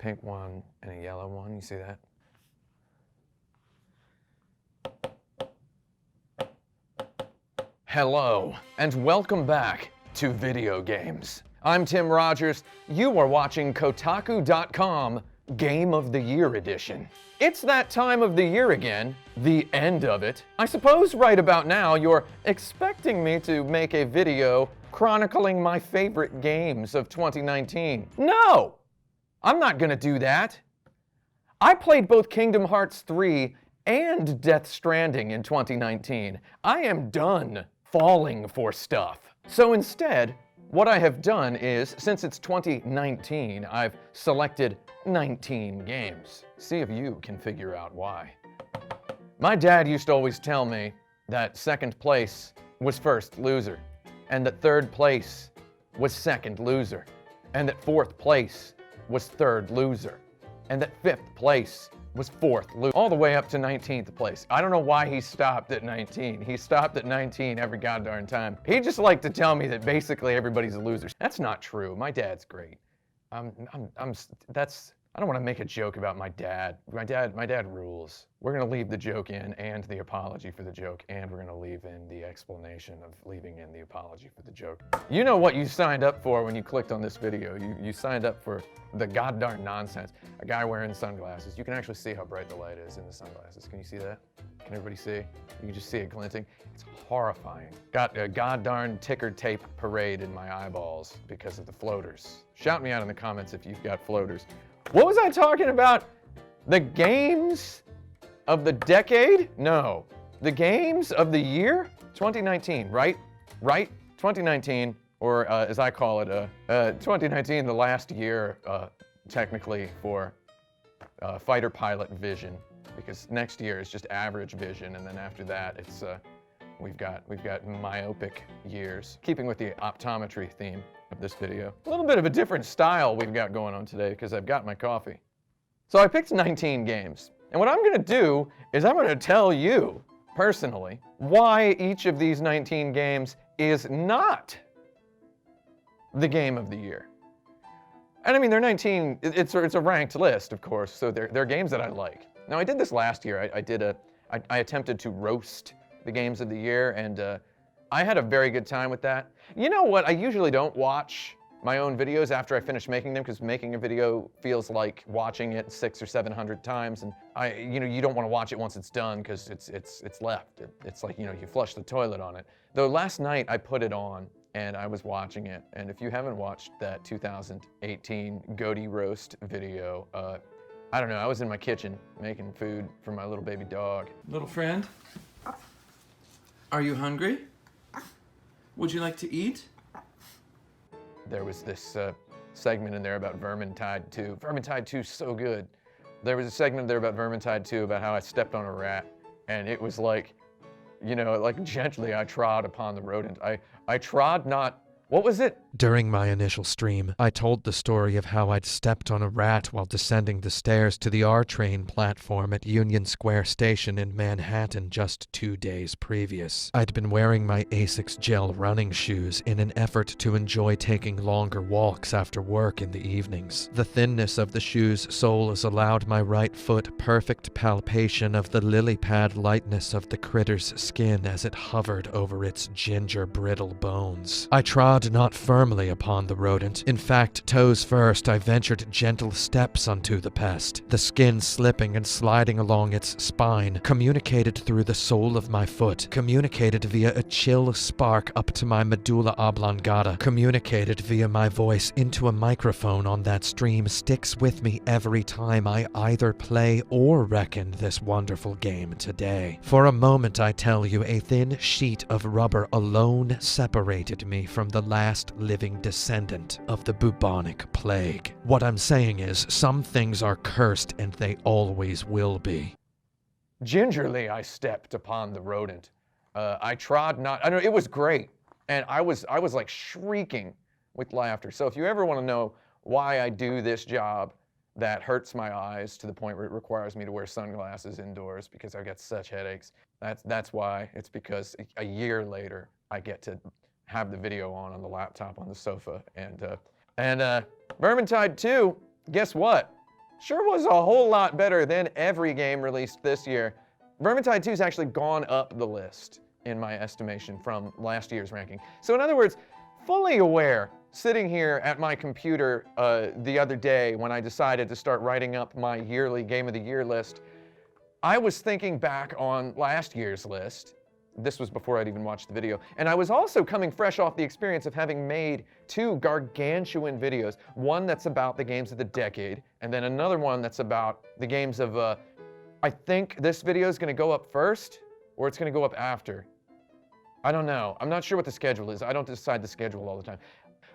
pink one and a yellow one. You see that? Hello, and welcome back to video games. I'm Tim Rogers. You are watching Kotaku.com Game of the Year Edition. It's that time of the year again, the end of it. I suppose right about now you're expecting me to make a video chronicling my favorite games of 2019. No! I'm not gonna do that. I played both Kingdom Hearts 3 and Death Stranding in 2019. I am done falling for stuff. So instead, what I have done is, since it's 2019, I've selected 19 games. See if you can figure out why. My dad used to always tell me that second place was first loser, and that third place was second loser, and that fourth place was third loser, and that fifth place was fourth loser, all the way up to 19th place. I don't know why he stopped at 19. He stopped at 19 every goddamn time. He just liked to tell me that basically everybody's a loser. That's not true. My dad's great. I don't want to make a joke about my dad. My dad rules. We're going to leave the joke in and the apology for the joke, and we're going to leave in the explanation of leaving in the apology for the joke. You know what you signed up for when you clicked on this video. You signed up for the goddamn nonsense. A guy wearing sunglasses. You can actually see how bright the light is in the sunglasses. Can you see that? Can everybody see? You can just see it glinting. It's horrifying. Got a goddamn ticker tape parade in my eyeballs because of the floaters. Shout me out in the comments if you've got floaters. What was I talking about? The games of the decade? No. The games of the year? 2019, right? Right? 2019, or as I call it, 2019, the last year, technically, for fighter pilot vision, because next year is just average vision, and then after that, it's we've got myopic years. Keeping with the optometry theme of this video. A little bit of a different style we've got going on today because I've got my coffee. So I picked 19 games. And what I'm gonna do is I'm gonna tell you, personally, why each of these 19 games is not the game of the year. And I mean, they're 19, it's a ranked list, of course, so they're games that I like. Now I did this last year. I attempted to roast the games of the year, and I had a very good time with that. You know what? I usually don't watch my own videos after I finish making them because making a video feels like watching it 600 or 700 times, and you don't want to watch it once it's done because it's left. It's like, you flush the toilet on it. Though last night I put it on and I was watching it, and if you haven't watched that 2018 Goatee roast video, I don't know, I was in my kitchen making food for my little baby dog. Little friend, are you hungry? Would you like to eat? There was this segment in there about Vermintide 2. Vermintide 2 is so good. There was a segment there about Vermintide 2 about how I stepped on a rat, and it was like, like gently I trod upon the rodent. I trod not, what was it? During my initial stream, I told the story of how I'd stepped on a rat while descending the stairs to the R-Train platform at Union Square Station in Manhattan just 2 days previous. I'd been wearing my Asics gel running shoes in an effort to enjoy taking longer walks after work in the evenings. The thinness of the shoe's soles allowed my right foot perfect palpation of the lily pad lightness of the critter's skin as it hovered over its ginger brittle bones. I trod not firmly upon the rodent. In fact, toes first, I ventured gentle steps onto the pest. The skin slipping and sliding along its spine communicated through the sole of my foot, communicated via a chill spark up to my medulla oblongata, communicated via my voice into a microphone on that stream sticks with me every time I either play or reckon this wonderful game today. For a moment, I tell you, a thin sheet of rubber alone separated me from the last living descendant of the bubonic plague. What I'm saying is, some things are cursed and they always will be. Gingerly I stepped upon the rodent. I trod not, I don't know, it was great. And I was like shrieking with laughter. So if you ever want to know why I do this job that hurts my eyes to the point where it requires me to wear sunglasses indoors because I get such headaches, that's why. It's because a year later I get to have the video on the laptop on the sofa. And Vermintide 2, guess what? sure was a whole lot better than every game released this year. Vermintide 2's actually gone up the list, in my estimation, from last year's ranking. So in other words, fully aware, sitting here at my computer the other day when I decided to start writing up my yearly Game of the Year list, I was thinking back on last year's list. This was before I'd even watched the video. And I was also coming fresh off the experience of having made 2 gargantuan videos. One that's about the games of the decade, and then another one that's about the games of, I think this video is gonna go up first, or it's gonna go up after. I don't know. I'm not sure what the schedule is. I don't decide the schedule all the time.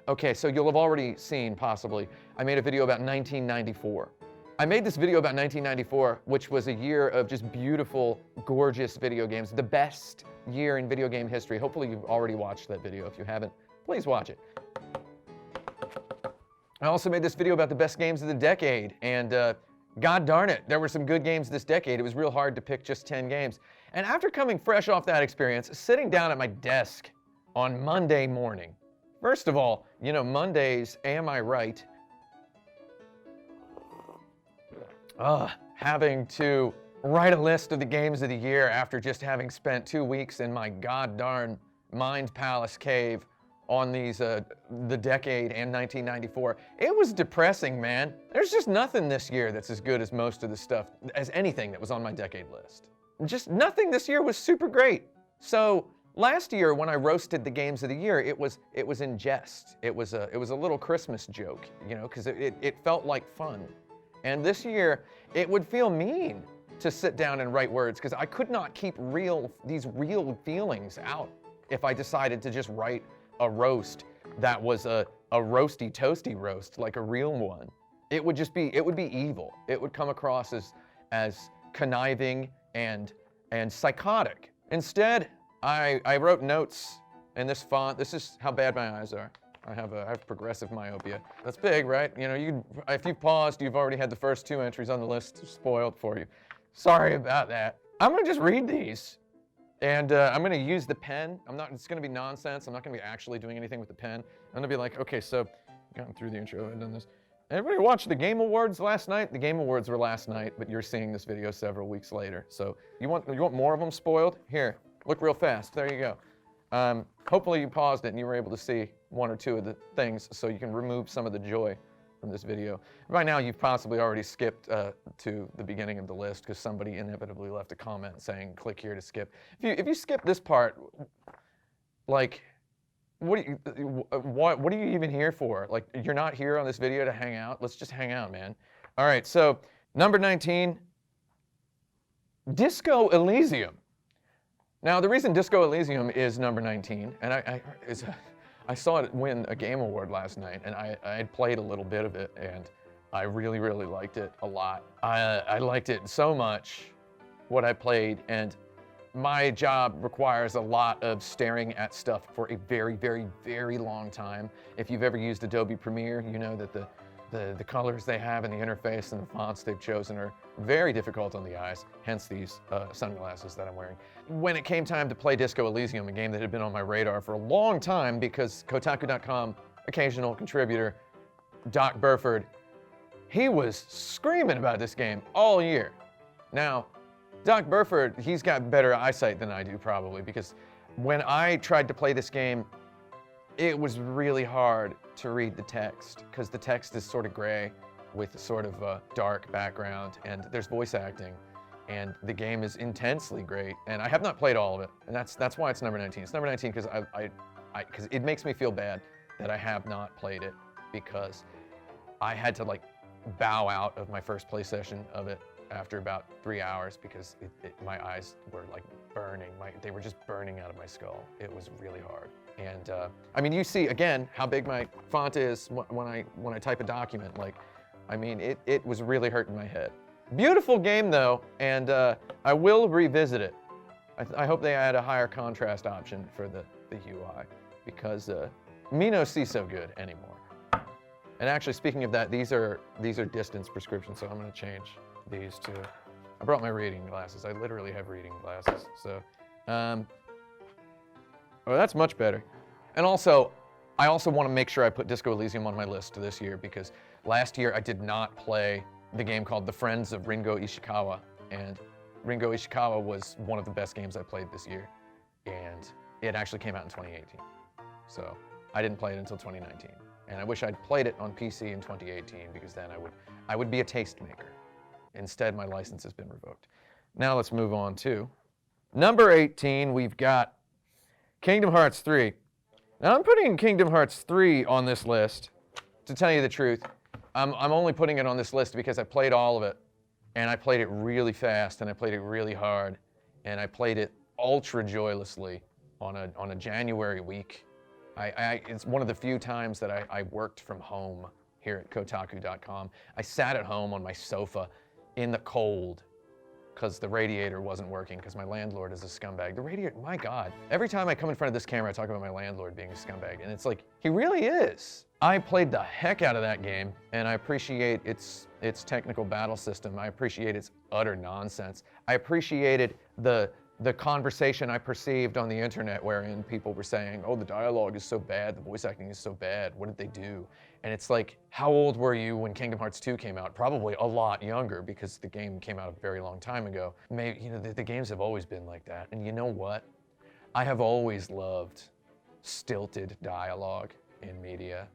Okay, so you'll have already seen, possibly, I made a video about 1994. I made this video about 1994, which was a year of just beautiful, gorgeous video games. The best year in video game history. Hopefully you've already watched that video. If you haven't, please watch it. I also made this video about the best games of the decade, and god darn it, there were some good games this decade. It was real hard to pick just 10 games. And after coming fresh off that experience, sitting down at my desk on Monday morning, first of all, you know, Mondays, am I right? Having to write a list of the games of the year after just having spent 2 weeks in my god darn Mind Palace cave on these, the decade and 1994. It was depressing, man. There's just nothing this year that's as good as most of the stuff, as anything that was on my decade list. Just nothing this year was super great. So last year when I roasted the games of the year, it was in jest. It was a little Christmas joke, you know, because it felt like fun. And this year, it would feel mean to sit down and write words because I could not keep these real feelings out if I decided to just write a roast that was a roasty toasty roast, like a real one. It would be evil. It would come across as conniving and psychotic. Instead, I wrote notes in this font. This is how bad my eyes are. I have progressive myopia. That's big, right? You know, if you've paused, you've already had the first 2 entries on the list spoiled for you. Sorry about that. I'm gonna just read these, and I'm gonna use the pen. It's gonna be nonsense. I'm not gonna be actually doing anything with the pen. I'm gonna be like, okay, so, gotten through the intro, I've done this. Everybody watched the Game Awards last night? The Game Awards were last night, but you're seeing this video several weeks later. So, you want more of them spoiled? Here, look real fast. There you go. Hopefully you paused it and you were able to see 1 or 2 of the things so you can remove some of the joy from this video. By now you've possibly already skipped to the beginning of the list because somebody inevitably left a comment saying click here to skip. If you skip this part, like, what are you even here for? Like, you're not here on this video to hang out? Let's just hang out, man. All right, so number 19, Disco Elysium. Now, the reason Disco Elysium is number 19, and I saw it win a Game Award last night, and I had played a little bit of it, and I really, really liked it a lot. I liked it so much, what I played, and my job requires a lot of staring at stuff for a very, very, very long time. If you've ever used Adobe Premiere, you know that the colors they have in the interface and the fonts they've chosen are very difficult on the eyes, hence these sunglasses that I'm wearing. When it came time to play Disco Elysium, a game that had been on my radar for a long time because Kotaku.com occasional contributor, Doc Burford, he was screaming about this game all year. Now, Doc Burford, he's got better eyesight than I do probably, because when I tried to play this game, it was really hard to read the text because the text is sort of gray with sort of a dark background, and there's voice acting, and the game is intensely great. And I have not played all of it, and that's why it's number 19. It's number 19 because because it makes me feel bad that I have not played it, because I had to like bow out of my first play session of it after about 3 hours because my eyes were like burning. They were just burning out of my skull. It was really hard. And I mean, you see again how big my font is when I type a document. Like, I mean, it was really hurting my head. Beautiful game though, and I will revisit it. I hope they add a higher contrast option for the UI, because me no see so good anymore. And actually, speaking of that, these are distance prescriptions, so I'm going to change these to. I brought my reading glasses. I literally have reading glasses. So, oh, that's much better. And also, I also want to make sure I put Disco Elysium on my list this year, because last year I did not play the game called The Friends of Ringo Ishikawa. And Ringo Ishikawa was one of the best games I played this year. And it actually came out in 2018. So I didn't play it until 2019. And I wish I'd played it on PC in 2018 because then I would be a tastemaker. Instead, my license has been revoked. Now let's move on to number 18. We've got Kingdom Hearts 3. Now I'm putting Kingdom Hearts 3 on this list. To tell you the truth, I'm only putting it on this list because I played all of it. And I played it really fast, and I played it really hard. And I played it ultra joylessly on a January week. It's one of the few times that I worked from home here at Kotaku.com. I sat at home on my sofa in the cold because the radiator wasn't working because my landlord is a scumbag. The radiator, my God. Every time I come in front of this camera, I talk about my landlord being a scumbag, and it's like, he really is. I played the heck out of that game, and I appreciate its technical battle system. I appreciate its utter nonsense. I appreciated the conversation I perceived on the internet wherein people were saying, oh, the dialogue is so bad, the voice acting is so bad, what did they do? And it's like, how old were you when Kingdom Hearts 2 came out? Probably a lot younger because the game came out a very long time ago. Maybe, you know, the games have always been like that. And you know what? I have always loved stilted dialogue in media.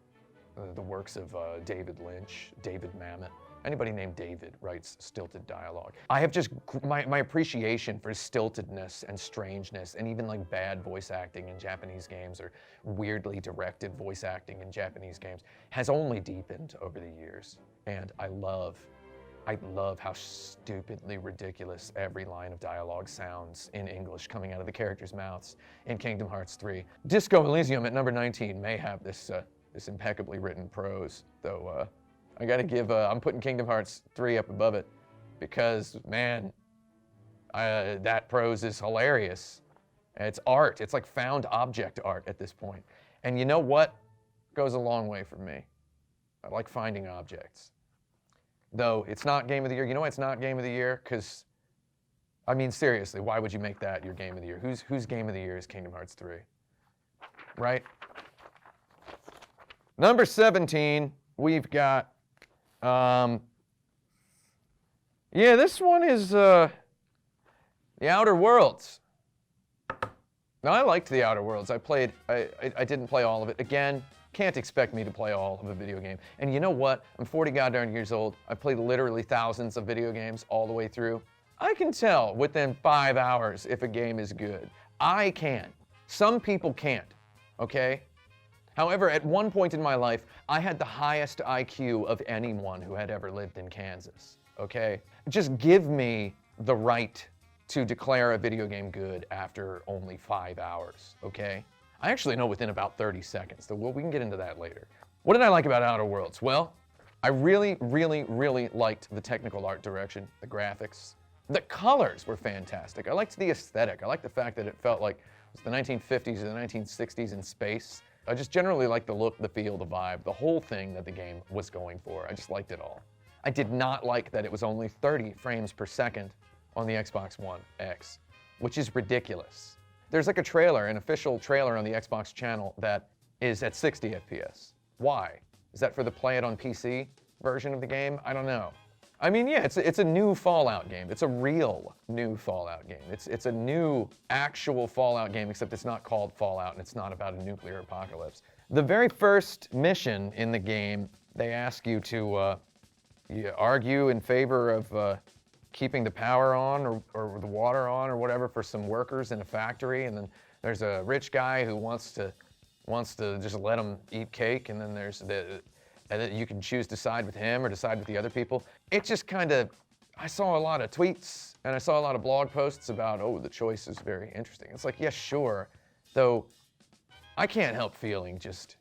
The works of David Lynch, David Mamet. Anybody named David writes stilted dialogue. I have just, my appreciation for stiltedness and strangeness and even like bad voice acting in Japanese games or weirdly directed voice acting in Japanese games has only deepened over the years. And I love how stupidly ridiculous every line of dialogue sounds in English coming out of the characters' mouths in Kingdom Hearts 3. Disco Elysium at number 19 may have this impeccably written prose, though I gotta give, I'm putting Kingdom Hearts 3 up above it because, man, that prose is hilarious. It's art. It's like found object art at this point. And you know what goes a long way for me? I like finding objects. Though it's not Game of the Year. You know why it's not Game of the Year? Because, I mean, seriously, why would you make that your Game of the Year? Whose Game of the Year is Kingdom Hearts 3? Right? Number 17, we've got, yeah, this one is The Outer Worlds. Now, I liked The Outer Worlds. I didn't play all of it. Again, can't expect me to play all of a video game. And you know what? I'm 40 goddamn years old. I've played literally thousands of video games all the way through. I can tell within 5 hours if a game is good. I can. Some people can't, okay? However, at one point in my life, I had the highest IQ of anyone who had ever lived in Kansas, okay? Just give me the right to declare a video game good after only 5 hours, okay? I actually know within about 30 seconds, so we can get into that later. What did I like about Outer Worlds? Well, I really, really, really liked the technical art direction, the graphics. The colors were fantastic. I liked the aesthetic. I liked the fact that it felt like it was the 1950s or the 1960s in space. I just generally liked the look, the feel, the vibe, the whole thing that the game was going for. I just liked it all. I did not like that it was only 30 frames per second on the Xbox One X, which is ridiculous. There's like a trailer, an official trailer on the Xbox channel that is at 60 FPS. Why? Is that for the play it on PC version of the game? I don't know. I mean, yeah, it's a new Fallout game. It's a real new Fallout game. It's a new actual Fallout game, except it's not called Fallout and it's not about a nuclear apocalypse. The very first mission in the game, they ask you to you argue in favor of keeping the power on or the water on or whatever for some workers in a factory, and then there's a rich guy who wants to just let them eat cake, and then there's and then you can choose to side with him or decide with the other people. It just kind of, I saw a lot of tweets and I saw a lot of blog posts about, oh, the choice is very interesting. It's like, yeah, sure, though I can't help feeling just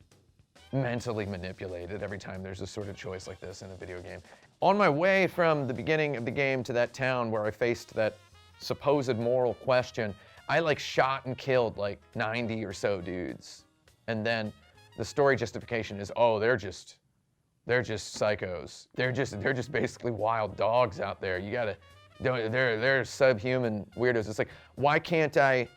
mentally manipulated every time there's a sort of choice like this in a video game. On my way from the beginning of the game to that town where I faced that supposed moral question, I like shot and killed like 90 or so dudes. And then the story justification is, oh, they're just psychos. They're just basically wild dogs out there. You gotta, they're subhuman weirdos. It's like, why can't I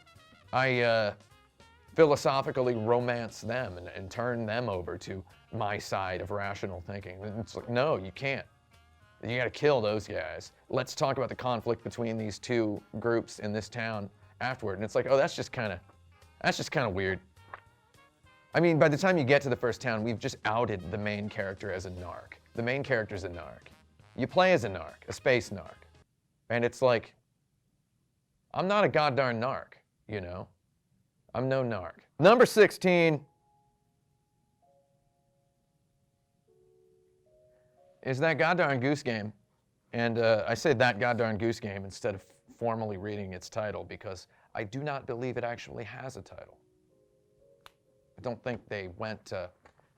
philosophically romance them and turn them over to my side of rational thinking? And it's like, no, you can't. You gotta kill those guys. Let's talk about the conflict between these two groups in this town afterward. And it's like, oh, that's just kind of weird. I mean, by the time you get to the first town, we've just outed the main character as a narc. The main character's a narc. You play as a narc, a space narc. And it's like, I'm not a goddarn narc, you know? I'm no narc. Number 16 is that goddarn Goose Game. And I say that goddarn Goose Game instead of formally reading its title because I do not believe it actually has a title. I don't think they went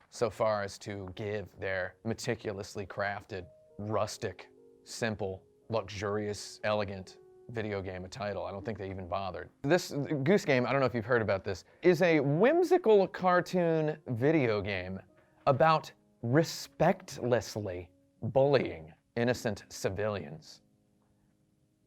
so far as to give their meticulously crafted, rustic, simple, luxurious, elegant video game a title. I don't think they even bothered. This Goose Game, I don't know if you've heard about this, is a whimsical cartoon video game about respectlessly bullying innocent civilians.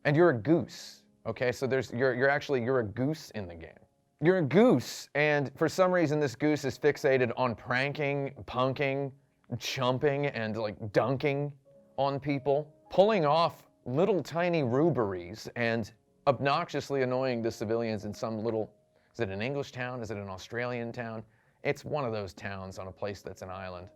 And you're a goose, okay? So you're a goose in the game. You're a goose, and for some reason this goose is fixated on pranking, punking, chumping, and like dunking on people, pulling off little tiny ruberies and obnoxiously annoying the civilians in some little, is it an English town? Is it an Australian town? It's one of those towns on a place that's an island.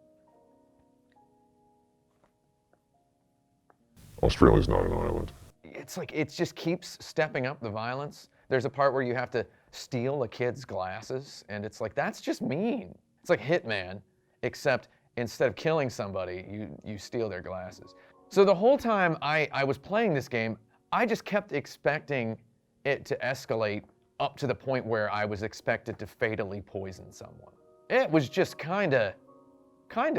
Australia's not an island. It's like, it just keeps stepping up the violence. There's a part where you have to steal a kid's glasses, and it's like, that's just mean. It's like Hitman, except instead of killing somebody, you steal their glasses. So the whole time I was playing this game, I just kept expecting it to escalate up to the point where I was expected to fatally poison someone. It was just kinda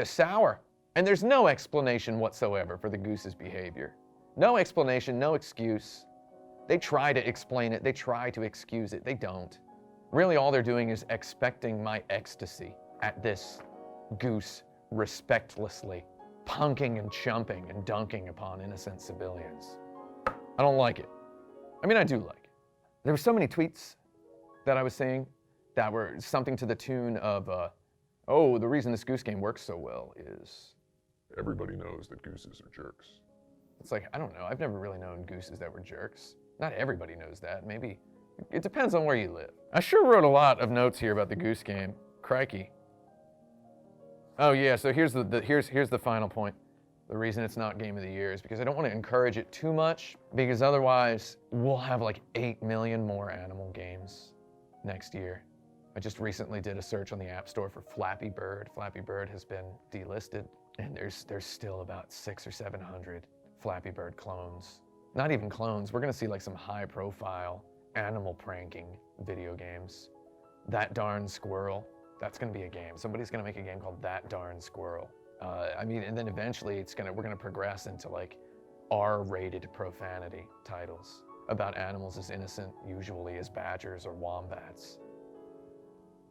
sour. And there's no explanation whatsoever for the goose's behavior. No explanation, no excuse. They try to explain it, they try to excuse it, they don't. Really all they're doing is expecting my ecstasy at this goose respectlessly punking and chumping and dunking upon innocent civilians. I don't like it. I mean, I do like it. There were so many tweets that I was seeing that were something to the tune of, oh, the reason this Goose Game works so well is... Everybody knows that gooses are jerks. It's like, I don't know, I've never really known gooses that were jerks. Not everybody knows that, maybe. It depends on where you live. I sure wrote a lot of notes here about the Goose Game. Crikey. Oh yeah, so here's the final point. The reason it's not Game of the Year is because I don't want to encourage it too much, because otherwise we'll have like 8 million more animal games next year. I just recently did a search on the App Store for Flappy Bird. Flappy Bird has been delisted, and there's still about 600 or 700 Flappy Bird clones. Not even clones, we're gonna see like some high profile animal pranking video games. That Darn Squirrel, that's gonna be a game. Somebody's gonna make a game called That Darn Squirrel. I mean, and then eventually we're gonna progress into like R-rated profanity titles about animals as innocent usually as badgers or wombats.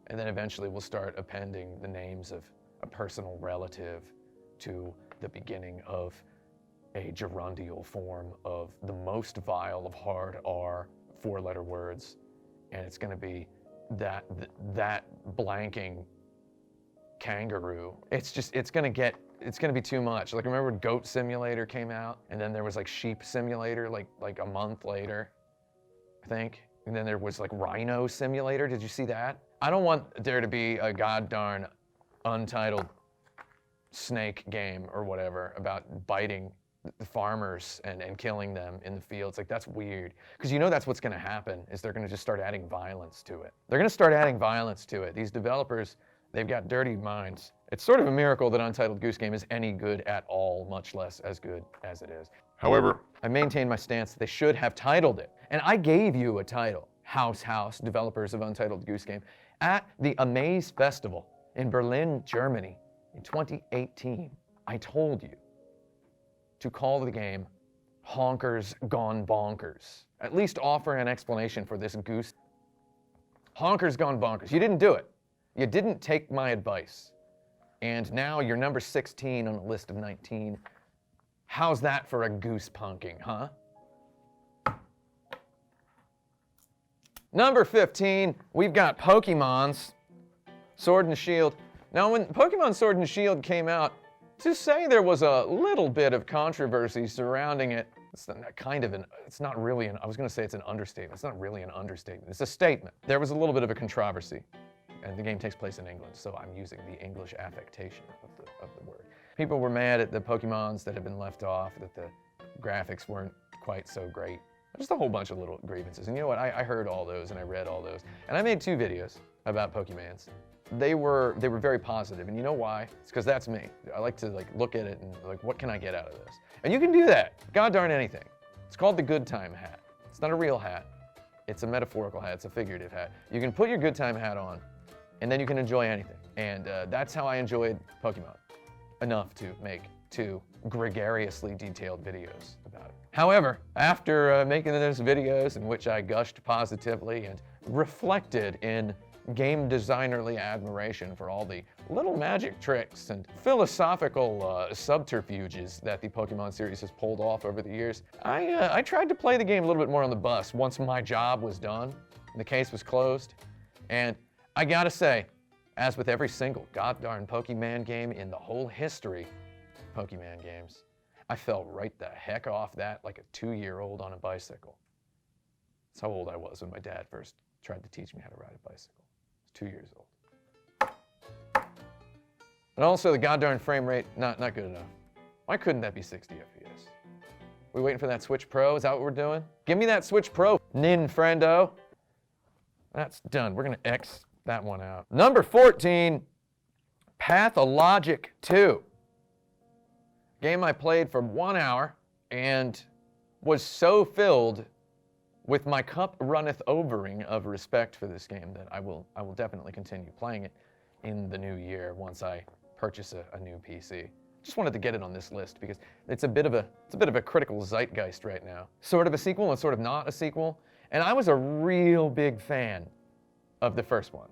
And then eventually we'll start appending the names of a personal relative to the beginning of a gerundial form of the most vile of hard R 4-letter words. And it's gonna be that blanking kangaroo. It's gonna be too much. Like, remember when Goat Simulator came out? And then there was like Sheep Simulator like a month later, I think. And then there was like Rhino Simulator. Did you see that? I don't want there to be a goddarn Untitled snake game or whatever about biting the farmers and killing them in the fields. Like, that's weird. Because you know that's what's gonna happen, is they're gonna just start adding violence to it. They're gonna start adding violence to it. These developers, they've got dirty minds. It's sort of a miracle that Untitled Goose Game is any good at all, much less as good as it is. However, I maintain my stance that they should have titled it. And I gave you a title, House, developers of Untitled Goose Game, at the Amaze Festival in Berlin, Germany in 2018. I told you to call the game Honkers Gone Bonkers. At least offer an explanation for this goose. Honkers Gone Bonkers. You didn't do it. You didn't take my advice. And now you're number 16 on a list of 19. How's that for a goose punking, huh? Number 15, we've got Pokmon's Sword and Shield. Now, when Pokemon Sword and Shield came out, To say there was a little bit of controversy surrounding it, it's not really I was going to say it's an understatement. It's not really an understatement. It's a statement. There was a little bit of a controversy, and the game takes place in England, so I'm using the English affectation of the word. People were mad at the Pokemons that had been left off, that the graphics weren't quite so great. Just a whole bunch of little grievances. And you know what? I heard all those and I read all those. And I made 2 videos about Pokemons. They were very positive, and you know why? It's because that's me. I like to look at it and what can I get out of this? And you can do that. God darn anything. It's called the good time hat. It's not a real hat. It's a metaphorical hat. It's a figurative hat. You can put your good time hat on, and then you can enjoy anything. And that's how I enjoyed Pokemon. Enough to make 2 gregariously detailed videos about it. However, after making those videos in which I gushed positively and reflected in game designerly admiration for all the little magic tricks and philosophical subterfuges that the Pokemon series has pulled off over the years, I tried to play the game a little bit more on the bus once my job was done and the case was closed. And I gotta say, as with every single goddarn Pokemon game in the whole history of Pokemon games, I fell right the heck off that like a 2-year-old on a bicycle. That's how old I was when my dad first tried to teach me how to ride a bicycle. 2 years old. And also the goddarn frame rate, not good enough. Why couldn't that be 60 FPS? We waiting for that Switch Pro? Is that what we're doing? Give me that Switch Pro, Ninfrendo. That's done. We're gonna X that one out. Number 14, Pathologic 2. Game I played for 1 hour and was so filled with my cup runneth overing of respect for this game that I will definitely continue playing it in the new year once I purchase a new PC. Just wanted to get it on this list because it's a bit of a critical zeitgeist right now. Sort of a sequel and sort of not a sequel. And I was a real big fan of the first one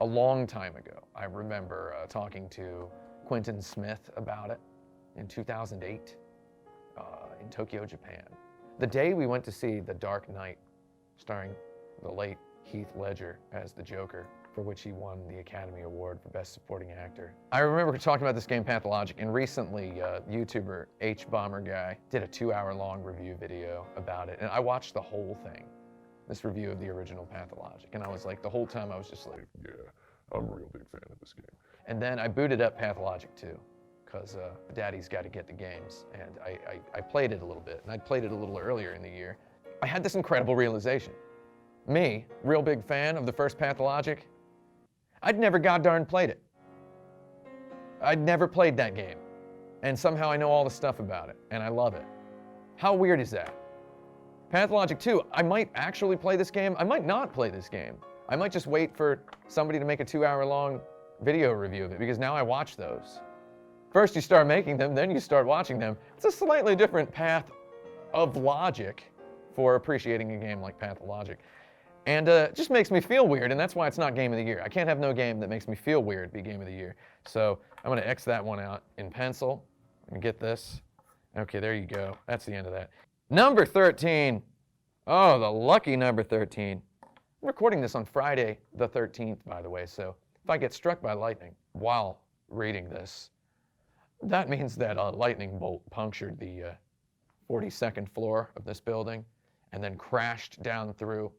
a long time ago. I remember talking to Quentin Smith about it in 2008 in Tokyo, Japan. The day we went to see The Dark Knight, starring the late Heath Ledger as the Joker, for which he won the Academy Award for Best Supporting Actor. I remember talking about this game, Pathologic, and recently YouTuber H-Bomber Guy did a 2-hour-long review video about it, and I watched the whole thing, this review of the original Pathologic, and I was like, the whole time I was just like, Yeah, I'm a real big fan of this game. and then I booted up Pathologic 2. Because Daddy's got to get the games, and I played it a little bit, and I'd played it a little earlier in the year. I had this incredible realization. Me, real big fan of the first Pathologic, I'd never goddarn played it. I'd never played that game, and somehow I know all the stuff about it, and I love it. How weird is that? Pathologic 2, I might actually play this game, I might not play this game. I might just wait for somebody to make a 2-hour-long video review of it, because now I watch those. First you start making them, then you start watching them. It's a slightly different path of logic for appreciating a game like Pathologic. And it just makes me feel weird, and that's why it's not Game of the Year. I can't have no game that makes me feel weird be Game of the Year. So I'm gonna X that one out in pencil and get this. Okay, there you go. That's the end of that. Number 13. Oh, the lucky number 13. I'm recording this on Friday the 13th, by the way, so if I get struck by lightning while reading this, that means that a lightning bolt punctured the 42nd floor of this building and then crashed down through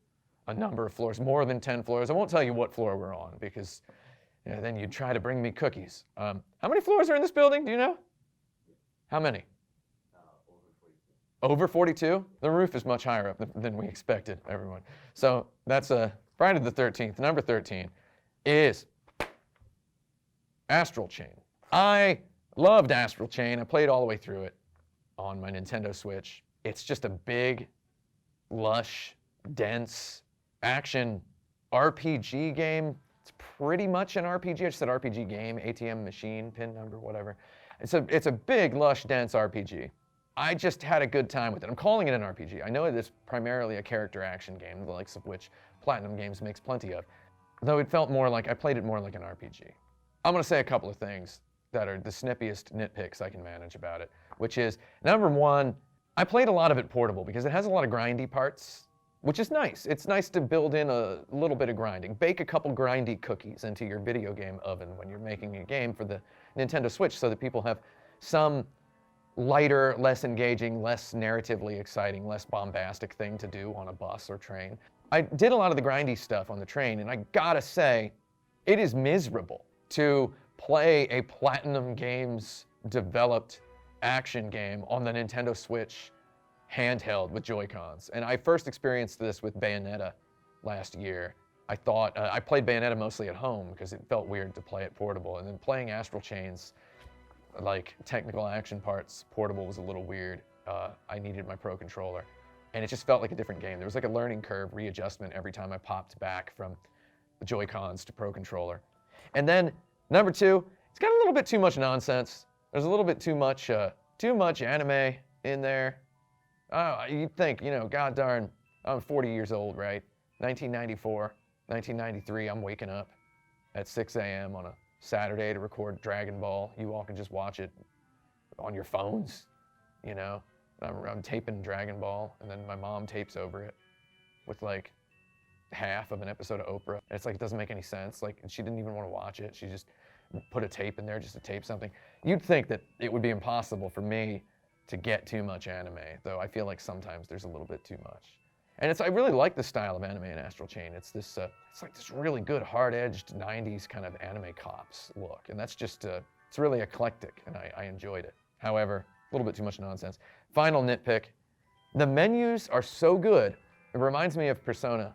a number of floors, more than 10 floors. I won't tell you what floor we're on because then you'd try to bring me cookies. How many floors are in this building? Do you know? How many? Over 42? The roof is much higher up than we expected, everyone. So that's Friday the 13th. Number 13 is Astral Chain. I loved Astral Chain. I played all the way through it on my Nintendo Switch. It's just a big, lush, dense action RPG game. It's pretty much an RPG. I just said RPG game, ATM machine, pin number, whatever. It's a big, lush, dense RPG. I just had a good time with it. I'm calling it an RPG. I know it is primarily a character action game, the likes of which Platinum Games makes plenty of, though it felt more like, I played it more like an RPG. I'm gonna say a couple of things that are the snippiest nitpicks I can manage about it, which is, number one, I played a lot of it portable because it has a lot of grindy parts, which is nice. It's nice to build in a little bit of grinding. Bake a couple grindy cookies into your video game oven when you're making a game for the Nintendo Switch so that people have some lighter, less engaging, less narratively exciting, less bombastic thing to do on a bus or train. I did a lot of the grindy stuff on the train, and I gotta say, it is miserable to play a Platinum Games developed action game on the Nintendo Switch handheld with Joy-Cons. And I first experienced this with Bayonetta last year. I thought, I played Bayonetta mostly at home because it felt weird to play it portable. And then playing Astral Chain's like technical action parts portable was a little weird. I needed my Pro controller. And it just felt like a different game. There was like a learning curve readjustment every time I popped back from the Joy-Cons to Pro controller. And then number two, it's got a little bit too much nonsense. There's a little bit too much anime in there. You'd think, you know, god darn, I'm 40 years old, right? 1994, 1993, I'm waking up at 6 a.m. on a Saturday to record Dragon Ball. You all can just watch it on your phones, you know? I'm taping Dragon Ball, and then my mom tapes over it with like half of an episode of Oprah. And it's like, it doesn't make any sense. Like, she didn't even want to watch it. She just put a tape in there just to tape something. You'd think that it would be impossible for me to get too much anime, though I feel like sometimes there's a little bit too much. And I really like the style of anime in Astral Chain. It's this, it's like this really good hard-edged 90s kind of anime cops look. And that's just, it's really eclectic, and I enjoyed it. However, a little bit too much nonsense. Final nitpick, the menus are so good, it reminds me of Persona.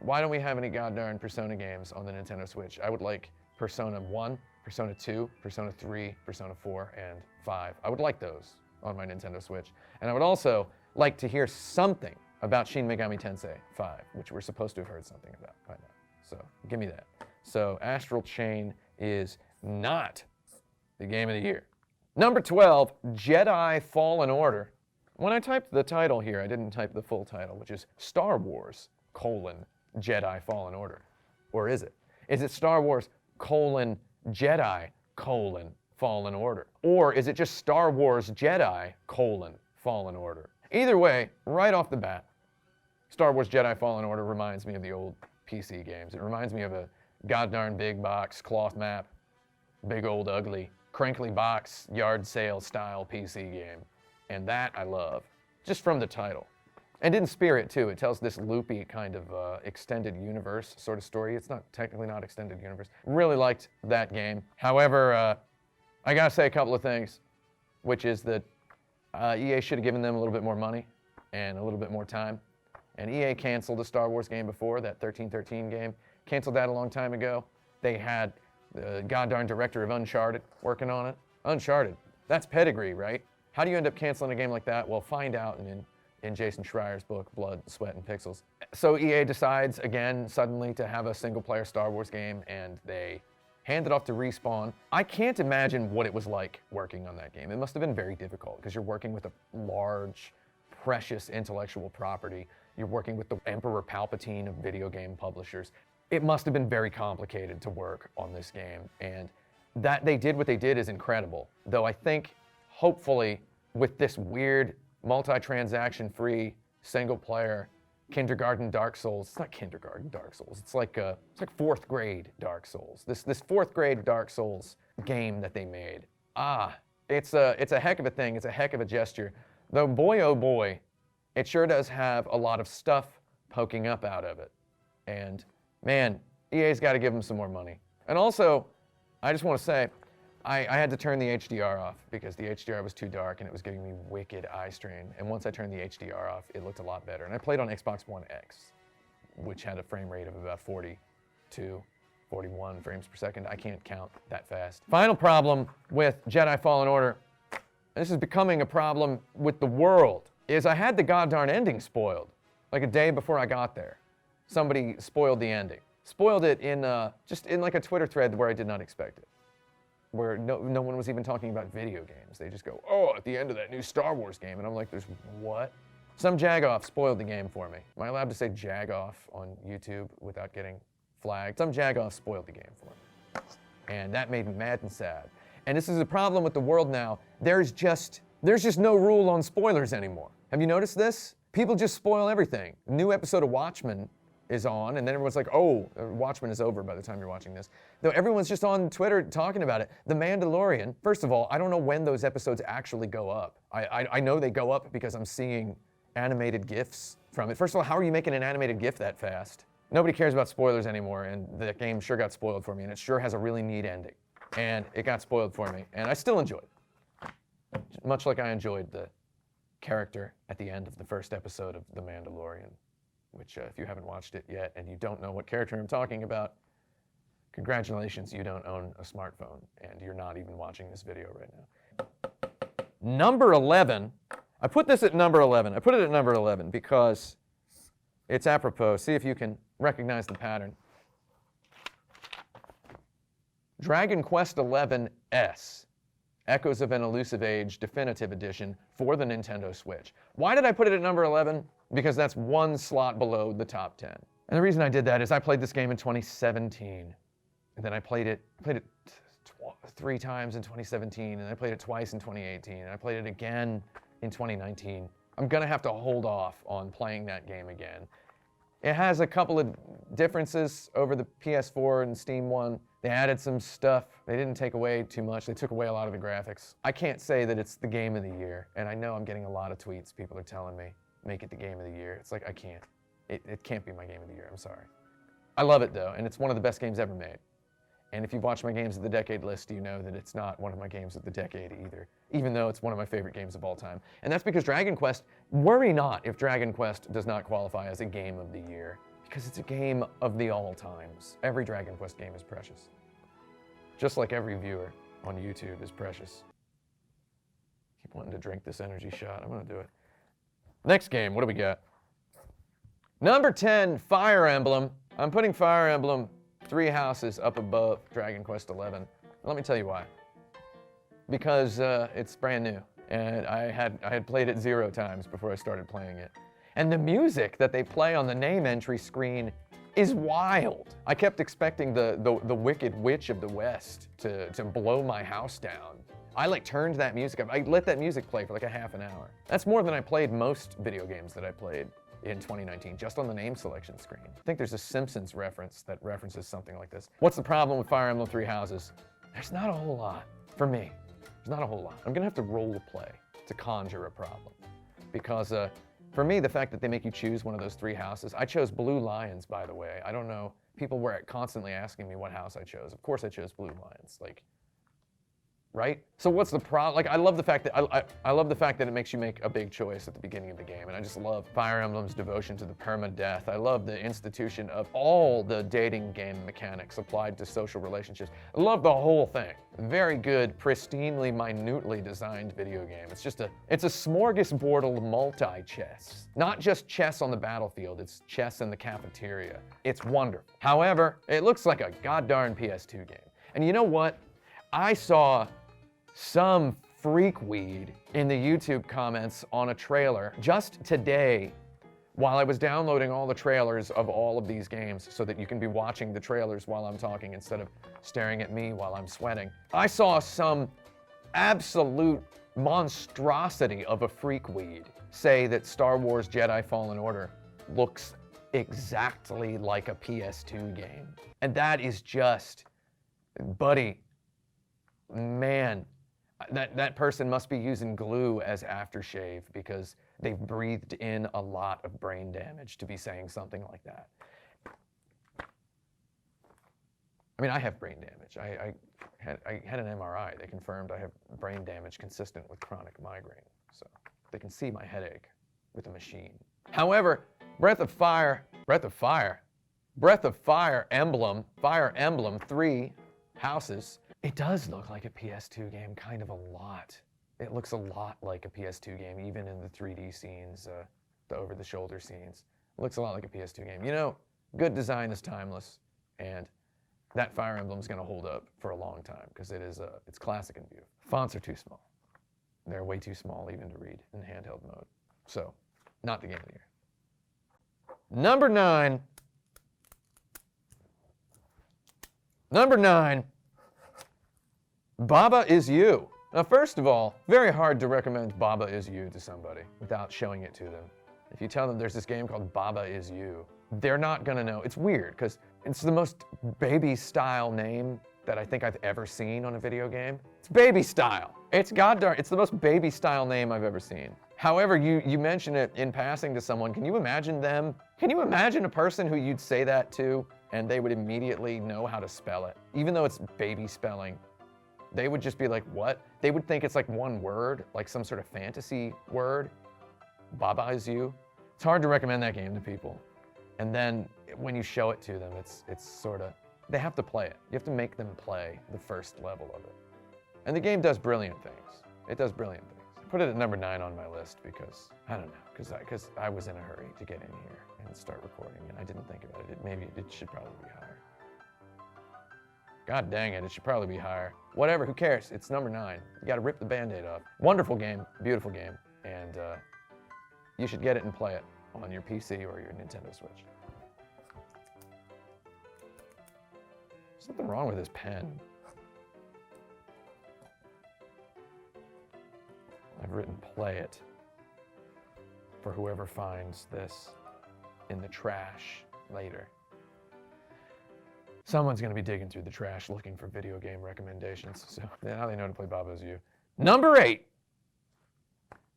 Why don't we have any goddamn Persona games on the Nintendo Switch? I would like Persona 1, Persona 2, Persona 3, Persona 4, and 5. I would like those on my Nintendo Switch. And I would also like to hear something about Shin Megami Tensei 5, which we're supposed to have heard something about by now. So give me that. So Astral Chain is not the game of the year. Number 12, Jedi Fallen Order. When I typed the title here, I didn't type the full title, which is Star Wars, Jedi Fallen Order. Or is it? Is it Star Wars, Jedi, Fallen Order? Or is it just Star Wars Jedi, Fallen Order? Either way, right off the bat, Star Wars Jedi Fallen Order reminds me of the old PC games. It reminds me of a goddarn big box, cloth map, big old ugly, crinkly box, yard sale style PC game. And that I love, just from the title. And in spirit too, it tells this loopy kind of extended universe sort of story. It's not technically not extended universe. Really liked that game. However, I gotta say a couple of things, which is that EA should have given them a little bit more money and a little bit more time. And EA canceled a Star Wars game before, that 1313 game. Canceled that a long time ago. They had the goddarn director of Uncharted working on it. Uncharted, that's pedigree, right? How do you end up canceling a game like that? Well, find out in Jason Schreier's book, Blood, Sweat, and Pixels. So EA decides, again, suddenly to have a single-player Star Wars game, and they hand it off to Respawn. I can't imagine what it was like working on that game. It must have been very difficult, because you're working with a large, precious intellectual property. You're working with the Emperor Palpatine of video game publishers. It must have been very complicated to work on this game, and that they did what they did is incredible. Though I think, hopefully, with this weird, multi-transaction free, single-player, kindergarten Dark Souls. It's not kindergarten Dark Souls. It's like fourth grade Dark Souls. This fourth grade Dark Souls game that they made. It's a heck of a thing. It's a heck of a gesture. Though boy, oh boy, it sure does have a lot of stuff poking up out of it. And man, EA's got to give them some more money. And also, I just want to say, I had to turn the HDR off because the HDR was too dark and it was giving me wicked eye strain. And once I turned the HDR off, it looked a lot better. And I played on Xbox One X, which had a frame rate of about 42, 41 frames per second. I can't count that fast. Final problem with Jedi Fallen Order, and this is becoming a problem with the world, is I had the goddamn ending spoiled, like a day before I got there. Somebody spoiled the ending. Spoiled it in just in like a Twitter thread where I did not expect it. Where no one was even talking about video games. They just go, oh, at the end of that new Star Wars game. And I'm like, there's what? Some jagoff spoiled the game for me. Am I allowed to say jagoff on YouTube without getting flagged? Some jagoff spoiled the game for me. And that made me mad and sad. And this is a problem with the world now. There's just no rule on spoilers anymore. Have you noticed this? People just spoil everything. New episode of Watchmen is on, and then everyone's like, oh, Watchmen is over by the time you're watching this. Though everyone's just on Twitter talking about it. The Mandalorian, first of all, I don't know when those episodes actually go up. I know they go up because I'm seeing animated GIFs from it. First of all, how are you making an animated GIF that fast? Nobody cares about spoilers anymore, and the game sure got spoiled for me, and it sure has a really neat ending. And it got spoiled for me, and I still enjoyed it. Much like I enjoyed the character at the end of the first episode of The Mandalorian, which if you haven't watched it yet and you don't know what character I'm talking about, congratulations, you don't own a smartphone, and you're not even watching this video right now. Number 11, I put this at number 11. I put it at number 11 because it's apropos. See if you can recognize the pattern. Dragon Quest XI S, Echoes of an Elusive Age Definitive Edition for the Nintendo Switch. Why did I put it at number 11? Because that's one slot below the top 10. And the reason I did that is I played this game in 2017. And then I played it 3 times in 2017, and I played it twice in 2018, and I played it again in 2019. I'm gonna have to hold off on playing that game again. It has a couple of differences over the PS4 and Steam one. They added some stuff. They didn't take away too much. They took away a lot of the graphics. I can't say that it's the game of the year, and I know I'm getting a lot of tweets. People are telling me, make it the game of the year. It's like, I can't. It can't be my game of the year, I'm sorry. I love it though, and it's one of the best games ever made. And if you've watched my games of the decade list, you know that it's not one of my games of the decade either, even though it's one of my favorite games of all time. And that's because Dragon Quest, worry not if Dragon Quest does not qualify as a game of the year, because it's a game of the all times. Every Dragon Quest game is precious. Just like every viewer on YouTube is precious. Keep wanting to drink this energy shot, I'm gonna do it. Next game, what do we got? Number 10, Fire Emblem. I'm putting Fire Emblem 3 houses up above Dragon Quest XI. Let me tell you why. Because it's brand new, and I had played it 0 times before I started playing it. And the music that they play on the name entry screen is wild. I kept expecting the Wicked Witch of the West to blow my house down. I turned that music up. I let that music play for like a half an hour. That's more than I played most video games that I played in 2019, just on the name selection screen. I think there's a Simpsons reference that references something like this. What's the problem with Fire Emblem 3 Houses? There's not a whole lot, for me. There's not a whole lot. I'm gonna have to role play to conjure a problem. Because for me, the fact that they make you choose one of those 3 houses, I chose Blue Lions, by the way. I don't know, people were constantly asking me what house I chose. Of course I chose Blue Lions, right? So what's the problem? I love the fact that I love the fact that it makes you make a big choice at the beginning of the game, and I just love Fire Emblem's devotion to the permadeath. I love the institution of all the dating game mechanics applied to social relationships. I love the whole thing. Very good, pristinely, minutely designed video game. It's a smorgasbordal multi-chess. Not just chess on the battlefield, it's chess in the cafeteria. It's wonderful. However, it looks like a goddarn PS2 game. And you know what? I saw some freakweed in the YouTube comments on a trailer just today while I was downloading all the trailers of all of these games so that you can be watching the trailers while I'm talking instead of staring at me while I'm sweating. I saw some absolute monstrosity of a freakweed say that Star Wars Jedi Fallen Order looks exactly like a PS2 game. And that is just, buddy, man, that person must be using glue as aftershave because they've breathed in a lot of brain damage to be saying something like that. I mean, I have brain damage. I had an MRI. They confirmed I have brain damage consistent with chronic migraine. So they can see my headache with a machine. However, Breath of Fire Emblem, Fire Emblem 3 Houses, it does look like a PS2 game kind of a lot. It looks a lot like a PS2 game, even in the 3D scenes, the over-the-shoulder scenes. It looks a lot like a PS2 game. You know, good design is timeless, and that Fire Emblem is going to hold up for a long time because it's classic in view. Fonts are too small. They're way too small even to read in handheld mode. So, not the game of the year. Number 9. Number 9. Baba Is You. Now, first of all, very hard to recommend Baba Is You to somebody without showing it to them. If you tell them there's this game called Baba Is You, they're not gonna know. It's weird, because it's the most baby-style name that I think I've ever seen on a video game. It's baby style. It's it's the most baby style name I've ever seen. However, you mention it in passing to someone. Can you imagine a person who you'd say that to and they would immediately know how to spell it? Even though it's baby spelling, they would just be like, what? They would think it's like one word, like some sort of fantasy word. Baba is you. It's hard to recommend that game to people. And then when you show it to them, it's sort of, they have to play it. You have to make them play the first level of it. And the game does brilliant things. It does brilliant things. I put it at number 9 on my list because, I don't know, because I was in a hurry to get in here and start recording, and I didn't think about it. Maybe it should probably be higher. God dang it, it should probably be higher. Whatever, who cares? It's number 9. You gotta rip the Band-Aid off. Wonderful game, beautiful game, and you should get it and play it on your PC or your Nintendo Switch. Something wrong with this pen. I've written play it for whoever finds this in the trash later. Someone's gonna be digging through the trash looking for video game recommendations, so now they know to play Baba Is You. Number 8,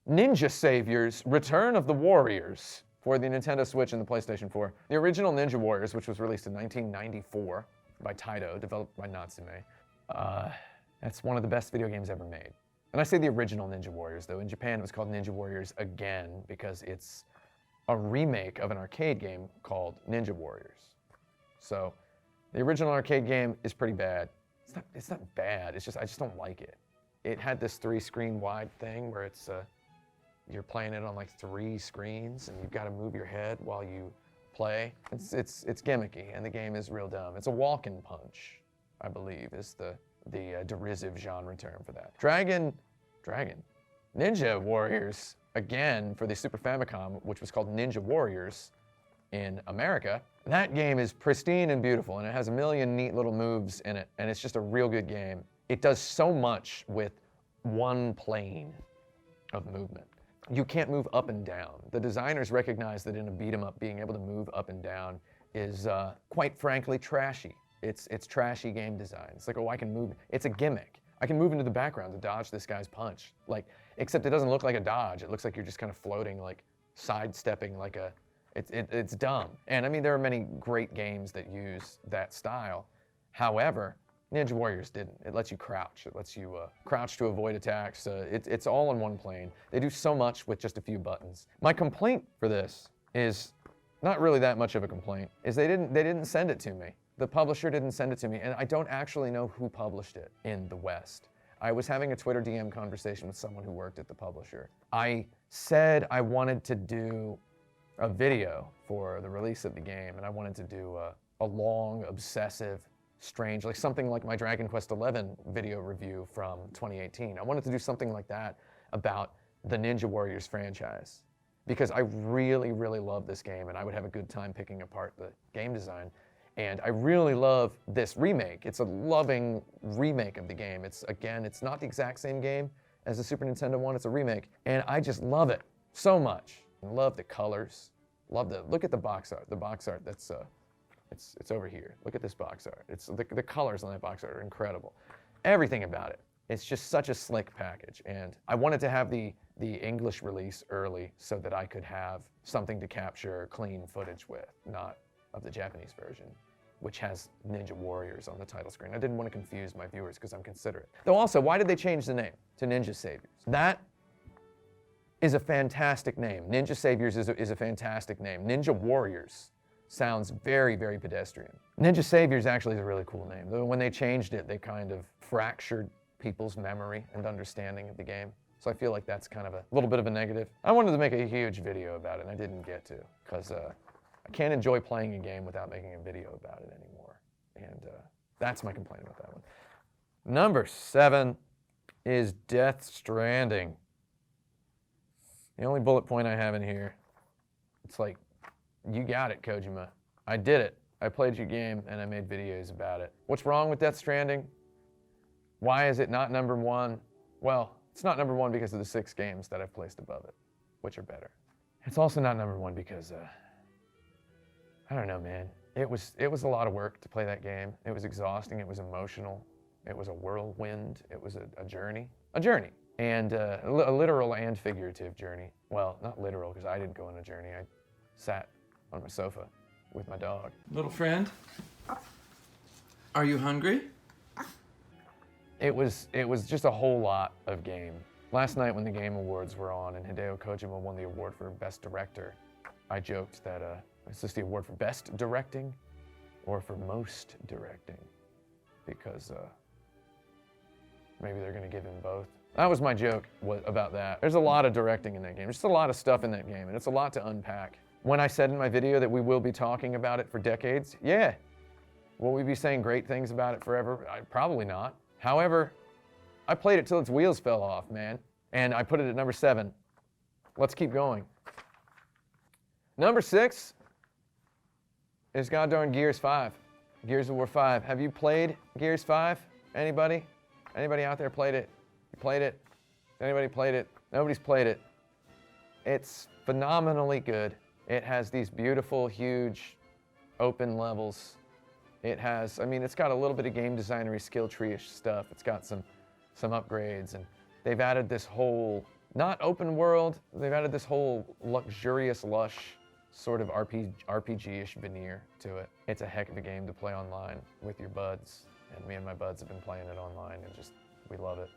Ninja Saviors, Return of the Warriors for the Nintendo Switch and the PlayStation 4. The original Ninja Warriors, which was released in 1994 by Taito, developed by Natsume. That's one of the best video games ever made. And I say the original Ninja Warriors, though. In Japan, it was called Ninja Warriors Again because it's a remake of an arcade game called Ninja Warriors. So the original arcade game is pretty bad. It's not bad, it's just, I just don't like it. It had this 3-screen wide thing where it's, you're playing it on like 3 screens and you've got to move your head while you play. It's gimmicky and the game is real dumb. It's a walk-in punch, I believe, is the derisive genre term for that. Ninja Warriors, again, for the Super Famicom, which was called Ninja Warriors in America. That game is pristine and beautiful, and it has a million neat little moves in it, and it's just a real good game. It does so much with one plane of movement. You can't move up and down. The designers recognize that in a beat 'em up, being able to move up and down is, quite frankly, trashy. It's trashy game design. It's like, oh, I can move. It's a gimmick. I can move into the background to dodge this guy's punch. Like, except it doesn't look like a dodge. It looks like you're just kind of floating, like sidestepping like a, it's dumb. And I mean, there are many great games that use that style. However, Ninja Warriors didn't. It lets you crouch. It lets you crouch to avoid attacks. It's all on one plane. They do so much with just a few buttons. My complaint for this is not really that much of a complaint, is they didn't send it to me. The publisher didn't send it to me, and I don't actually know who published it in the West. I was having a Twitter DM conversation with someone who worked at the publisher. I said I wanted to do a video for the release of the game, and I wanted to do a long, obsessive, strange, like something like my Dragon Quest XI video review from 2018. I wanted to do something like that about the Ninja Warriors franchise, because I really, really love this game, and I would have a good time picking apart the game design. And I really love this remake. It's a loving remake of the game. It's not the exact same game as the Super Nintendo one. It's a remake. And I just love it so much. I love the colors. Look at the box art. The box art that's, it's over here. Look at this box art. The colors on that box art are incredible. Everything about it. It's just such a slick package. And I wanted to have the English release early so that I could have something to capture clean footage with, not of the Japanese version, which has Ninja Warriors on the title screen. I didn't want to confuse my viewers because I'm considerate. Though also, why did they change the name to Ninja Saviors? That is a fantastic name. Ninja Saviors is a fantastic name. Ninja Warriors sounds very, very pedestrian. Ninja Saviors actually is a really cool name. Though when they changed it, they kind of fractured people's memory and understanding of the game. So I feel like that's kind of a little bit of a negative. I wanted to make a huge video about it, and I didn't get to, because I can't enjoy playing a game without making a video about it anymore. And that's my complaint about that one. Number 7 is Death Stranding. The only bullet point I have in here, it's like, you got it, Kojima. I did it. I played your game and I made videos about it. What's wrong with Death Stranding? Why is it not number 1? Well, it's not number 1 because of the 6 games that I've placed above it, which are better. It's also not number 1 because I don't know, man. It was a lot of work to play that game. It was exhausting. It was emotional. It was a whirlwind. It was a journey. A journey. And a literal and figurative journey. Well, not literal, because I didn't go on a journey. I sat on my sofa with my dog. Little friend, are you hungry? It was just a whole lot of game. Last night when the Game Awards were on and Hideo Kojima won the award for Best Director, I joked that is this the award for Best Directing or for Most Directing? Because maybe they're gonna give him both. That was my joke about that. There's a lot of directing in that game. There's just a lot of stuff in that game, and it's a lot to unpack. When I said in my video that we will be talking about it for decades, yeah. Will we be saying great things about it forever? Probably not. However, I played it till its wheels fell off, man. And I put it at number 7. Let's keep going. Number 6 is goddamn Gears 5. Gears of War 5. Have you played Gears 5? Anybody? Anybody out there played it? You played it? Anybody played it? Nobody's played it. It's phenomenally good. It has these beautiful, huge, open levels. It has, I mean, it's got a little bit of game designery, skill tree-ish stuff. It's got some upgrades, and they've added this whole, not open world, they've added this whole luxurious, lush, sort of RPG-ish veneer to it. It's a heck of a game to play online with your buds, and me and my buds have been playing it online, and just, we love it.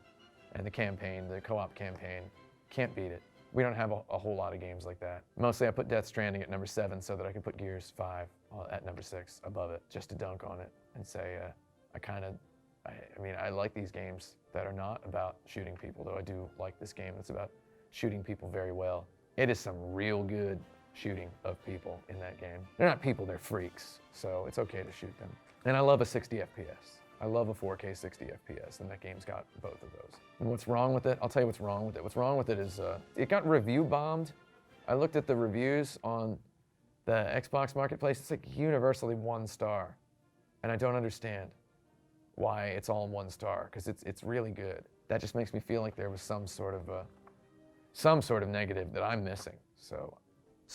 And the campaign, the co-op campaign, can't beat it. We don't have a whole lot of games like that. Mostly I put Death Stranding at number 7 so that I can put Gears 5 at number 6 above it, just to dunk on it and say, I mean, I like these games that are not about shooting people, though I do like this game that's about shooting people very well. It is some real good shooting of people in that game. They're not people, they're freaks, so it's okay to shoot them. And I love a 60 FPS. I love a 4K 60 FPS, and that game's got both of those. And what's wrong with it? I'll tell you what's wrong with it. What's wrong with it is it got review bombed. I looked at the reviews on the Xbox Marketplace. It's like universally 1 star, and I don't understand why it's all 1 star, because it's really good. That just makes me feel like there was some sort of negative that I'm missing. So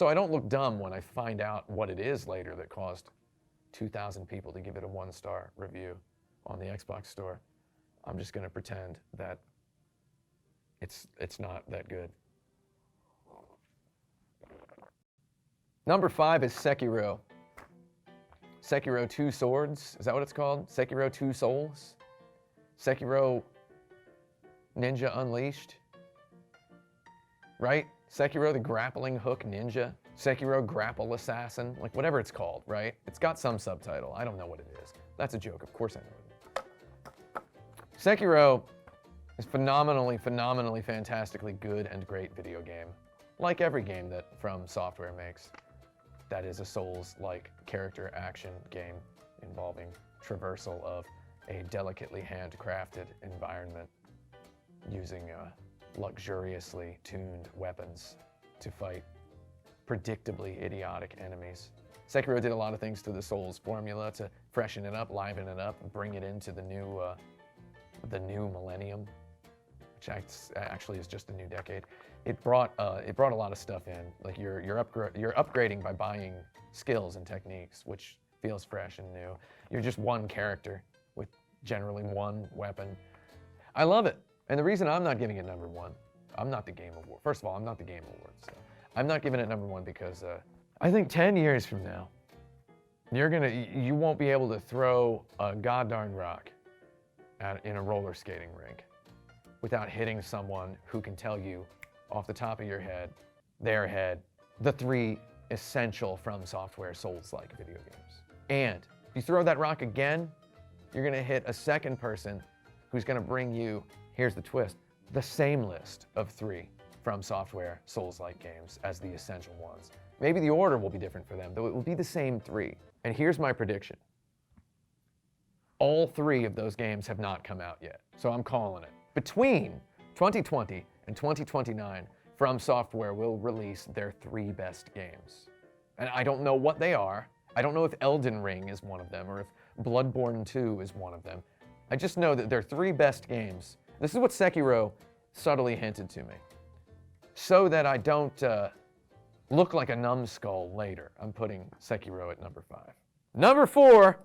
I don't look dumb when I find out what it is later that caused 2,000 people to give it a 1 star review on the Xbox store. I'm just gonna pretend that it's not that good. Number 5 is Sekiro. Sekiro Two Swords, is that what it's called? Sekiro Two Souls? Sekiro Ninja Unleashed? Right? Sekiro the Grappling Hook Ninja? Sekiro Grapple Assassin? Like whatever it's called, right? It's got some subtitle. I don't know what it is. That's a joke, of course I know it. Sekiro is phenomenally, fantastically good and great video game. Like every game that From Software makes. That is a Souls-like character action game involving traversal of a delicately handcrafted environment using luxuriously tuned weapons to fight predictably idiotic enemies. Sekiro did a lot of things to the Souls formula to freshen it up, liven it up, and bring it into the new millennium, which actually is just a new decade. It brought a lot of stuff in. Like you're upgrading by buying skills and techniques, which feels fresh and new. You're just one character with generally one weapon. I love it. And the reason I'm not giving it number 1, I'm not the Game Award. First of all, I'm not the Game Award. So I'm not giving it number 1 because I think 10 years from now, you won't be able to throw a goddarn rock in a roller skating rink without hitting someone who can tell you off the top of your head, their head, the 3 essential From Software Souls-like video games. And if you throw that rock again, you're gonna hit a second person who's gonna bring you, here's the twist, the same list of 3 From Software Souls-like games as the essential ones. Maybe the order will be different for them, though it will be the same 3. And here's my prediction. All 3 of those games have not come out yet, so I'm calling it. Between 2020 and 2029, From Software will release their 3 best games. And I don't know what they are. I don't know if Elden Ring is one of them or if Bloodborne 2 is one of them. I just know that their 3 best games, this is what Sekiro subtly hinted to me, so that I don't look like a numbskull later. I'm putting Sekiro at number 5. Number 4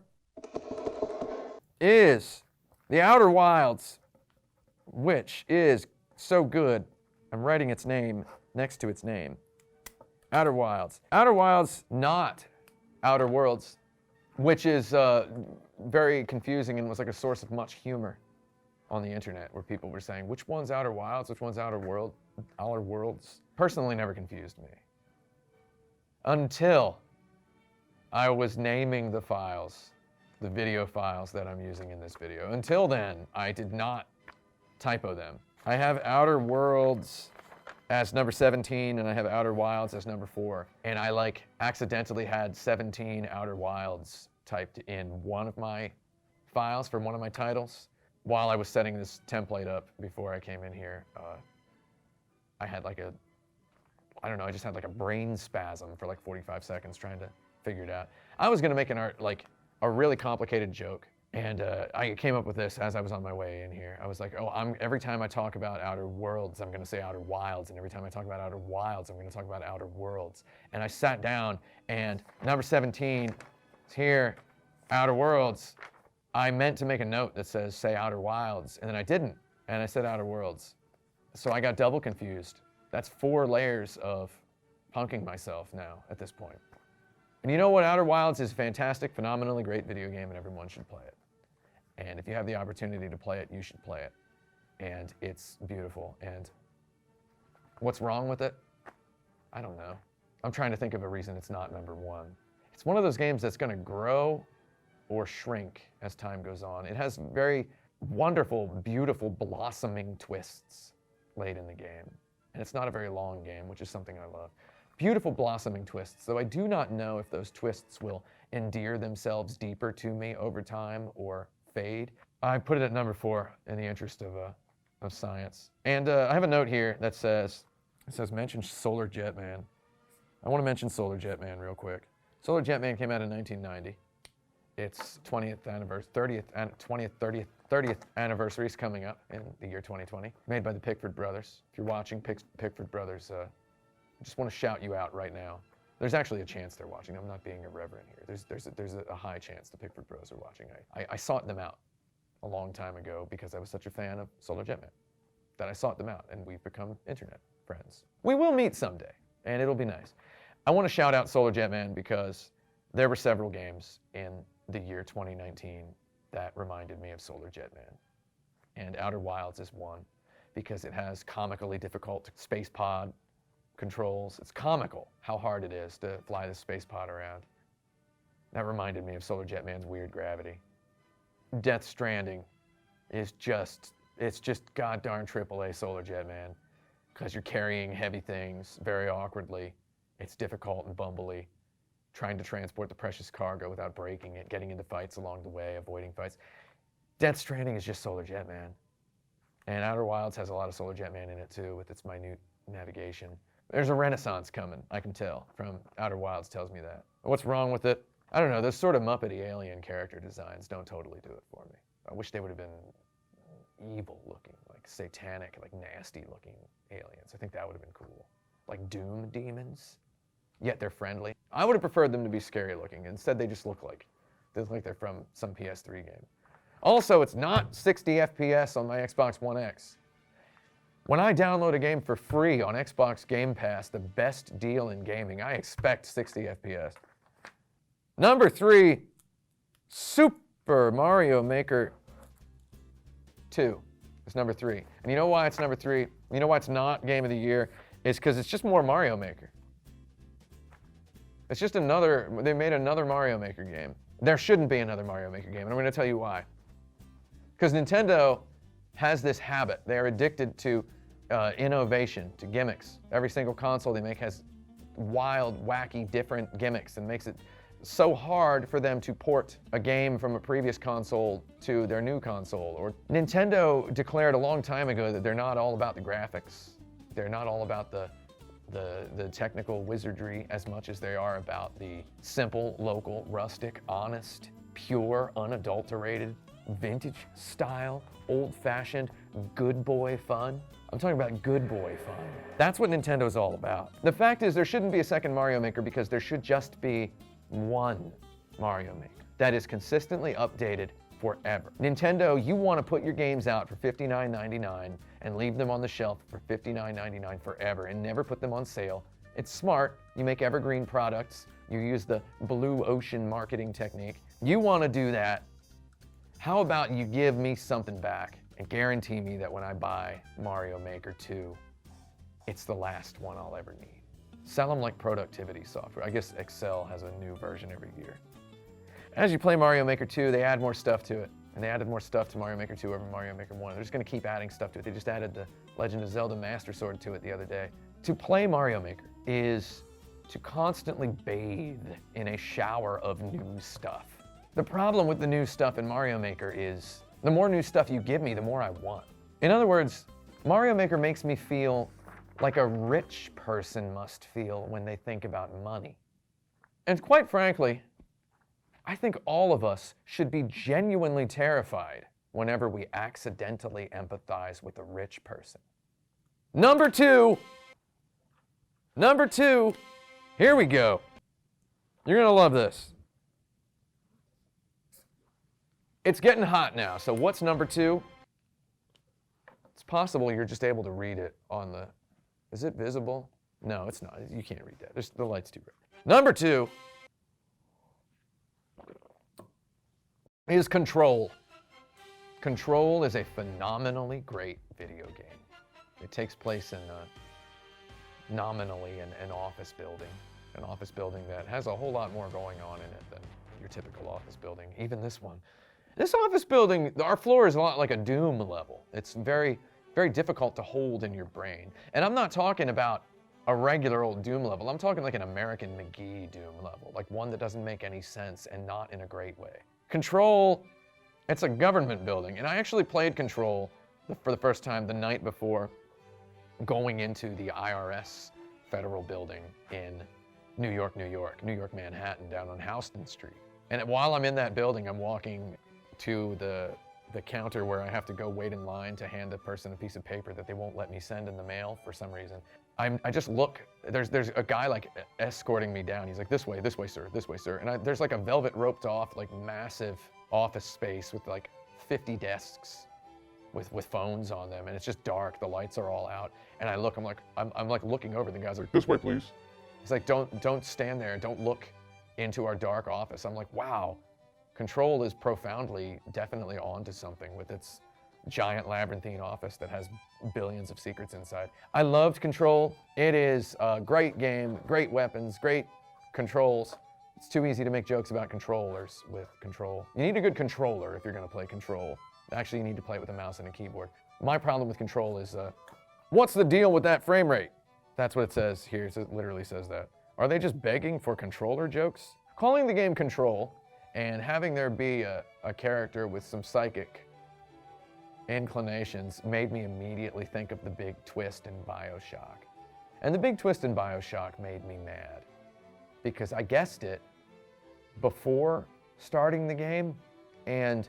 is The Outer Wilds, which is so good. I'm writing its name next to its name. Outer Wilds. Outer Wilds, not Outer Worlds, which is very confusing and was like a source of much humor on the internet, where people were saying, which one's Outer Wilds, which one's Outer Worlds? Personally, never confused me. Until I was naming the files, the video files that I'm using in this video. Until then, I did not typo them. I have Outer Worlds as number 17, and I have Outer Wilds as number 4. And I accidentally had 17 Outer Wilds typed in one of my files for one of my titles. While I was setting this template up before I came in here, I had I just had a brain spasm for 45 seconds trying to figure it out. I was gonna make a really complicated joke, and I came up with this as I was on my way in here. I was like, every time I talk about Outer Worlds, I'm gonna say Outer Wilds, and every time I talk about Outer Wilds, I'm gonna talk about Outer Worlds. And I sat down, and number 17 is here, Outer Worlds. I meant to make a note that says, say Outer Wilds, and then I didn't, and I said Outer Worlds. So I got double confused. That's 4 layers of punking myself now at this point. And you know what? Outer Wilds is a fantastic, phenomenally great video game, and everyone should play it. And if you have the opportunity to play it, you should play it. And it's beautiful. And what's wrong with it? I don't know. I'm trying to think of a reason it's not number 1. It's one of those games that's gonna grow or shrink as time goes on. It has very wonderful, beautiful, blossoming twists late in the game. And it's not a very long game, which is something I love. Beautiful blossoming twists, though I do not know if those twists will endear themselves deeper to me over time or fade. I put it at number 4 in the interest of science. And I have a note here that says, mention Solar Jetman. I want to mention Solar Jetman real quick. Solar Jetman came out in 1990. Its 30th anniversary is coming up in the year 2020. Made by the Pickford Brothers. If you're watching, Pickford Brothers, I just want to shout you out right now. There's actually a chance they're watching. I'm not being irreverent here. There's a high chance the Pickford Bros are watching. I sought them out a long time ago because I was such a fan of Solar Jetman that I sought them out, and we've become internet friends. We will meet someday, and it'll be nice. I want to shout out Solar Jetman because there were several games in the year 2019 that reminded me of Solar Jetman. And Outer Wilds is one because it has comically difficult space pod controls. It's comical how hard it is to fly the space pod around. That reminded me of Solar Jetman's weird gravity. Death Stranding is it's just goddarn AAA Solar Jetman because you're carrying heavy things very awkwardly. It's difficult and bumbly. Trying to transport the precious cargo without breaking it, getting into fights along the way, avoiding fights. Death Stranding is just Solar Jetman. And Outer Wilds has a lot of Solar Jetman in it too, with its minute navigation. There's a renaissance coming, I can tell, from Outer Wilds tells me that. What's wrong with it? I don't know, those sort of Muppety alien character designs don't totally do it for me. I wish they would have been evil looking, like satanic, like nasty looking aliens. I think that would have been cool. Like Doom demons. Yet they're friendly. I would have preferred them to be scary looking. Instead, they just look like they're from some PS3 game. Also, it's not 60 FPS on my Xbox One X. When I download a game for free on Xbox Game Pass, the best deal in gaming, I expect 60 FPS. Number 3, Super Mario Maker 2 is number 3. And you know why it's number 3? You know why it's not Game of the Year? It's because it's just more Mario Maker. It's just they made another Mario Maker game. There shouldn't be another Mario Maker game, and I'm going to tell you why. Because Nintendo has this habit. They're addicted to innovation, to gimmicks. Every single console they make has wild, wacky, different gimmicks, and makes it so hard for them to port a game from a previous console to their new console. Or Nintendo declared a long time ago that they're not all about the graphics. They're not all about the technical wizardry as much as they are about the simple, local, rustic, honest, pure, unadulterated vintage style, old-fashioned, good boy fun. I'm talking about good boy fun. That's what Nintendo's all about. The fact is there shouldn't be a second Mario Maker because there should just be one Mario Maker that is consistently updated forever. Nintendo, you want to put your games out for $59.99 and leave them on the shelf for $59.99 forever and never put them on sale. It's smart. You make evergreen products. You use the blue ocean marketing technique. You want to do that. How about you give me something back and guarantee me that when I buy Mario Maker 2, it's the last one I'll ever need. Sell them like productivity software. I guess Excel has a new version every year. As you play Mario Maker 2, they add more stuff to it. And they added more stuff to Mario Maker 2 over Mario Maker 1. They're just going to keep adding stuff to it. They just added the Legend of Zelda Master Sword to it the other day. To play Mario Maker is to constantly bathe in a shower of new stuff. The problem with the new stuff in Mario Maker is the more new stuff you give me, the more I want. In other words, Mario Maker makes me feel like a rich person must feel when they think about money. And quite frankly, I think all of us should be genuinely terrified whenever we accidentally empathize with a rich person. Number two, here we go. You're gonna love this. It's getting hot now, so what's number 2? It's possible you're just able to read it on the, is it visible? No, it's not, you can't read that. The light's too bright. Number 2 is Control. Control is a phenomenally great video game. It takes place in nominally an office building that has a whole lot more going on in it than your typical office building, even this one. This office building, our floor is a lot like a Doom level. It's very, very difficult to hold in your brain. And I'm not talking about a regular old Doom level. I'm talking like an American McGee Doom level, like one that doesn't make any sense and not in a great way. Control, it's a government building. And I actually played Control for the first time the night before going into the IRS federal building in New York, Manhattan, down on Houston Street. And while I'm in that building, I'm walking to the counter where I have to go wait in line to hand a person a piece of paper that they won't let me send in the mail for some reason. I just look, there's a guy like escorting me down. He's like, this way, sir, this way, sir. And there's like a velvet roped off, like massive office space with like 50 desks with phones on them. And it's just dark, the lights are all out. And I look, I'm like looking over, the guy's like, This way, please. he's like, don't stand there, don't look into our dark office. I'm like, wow. Control is profoundly, definitely onto something with its giant labyrinthine office that has billions of secrets inside. I loved Control. It is a great game, great weapons, great controls. It's too easy to make jokes about controllers with Control. You need a good controller if you're gonna play Control. Actually, you need to play it with a mouse and a keyboard. My problem with Control is, what's the deal with that frame rate? That's what it says here, it literally says that. Are they just begging for controller jokes? Calling the game Control and having there be a character with some psychic inclinations made me immediately think of the big twist in BioShock. And the big twist in BioShock made me mad because I guessed it before starting the game, and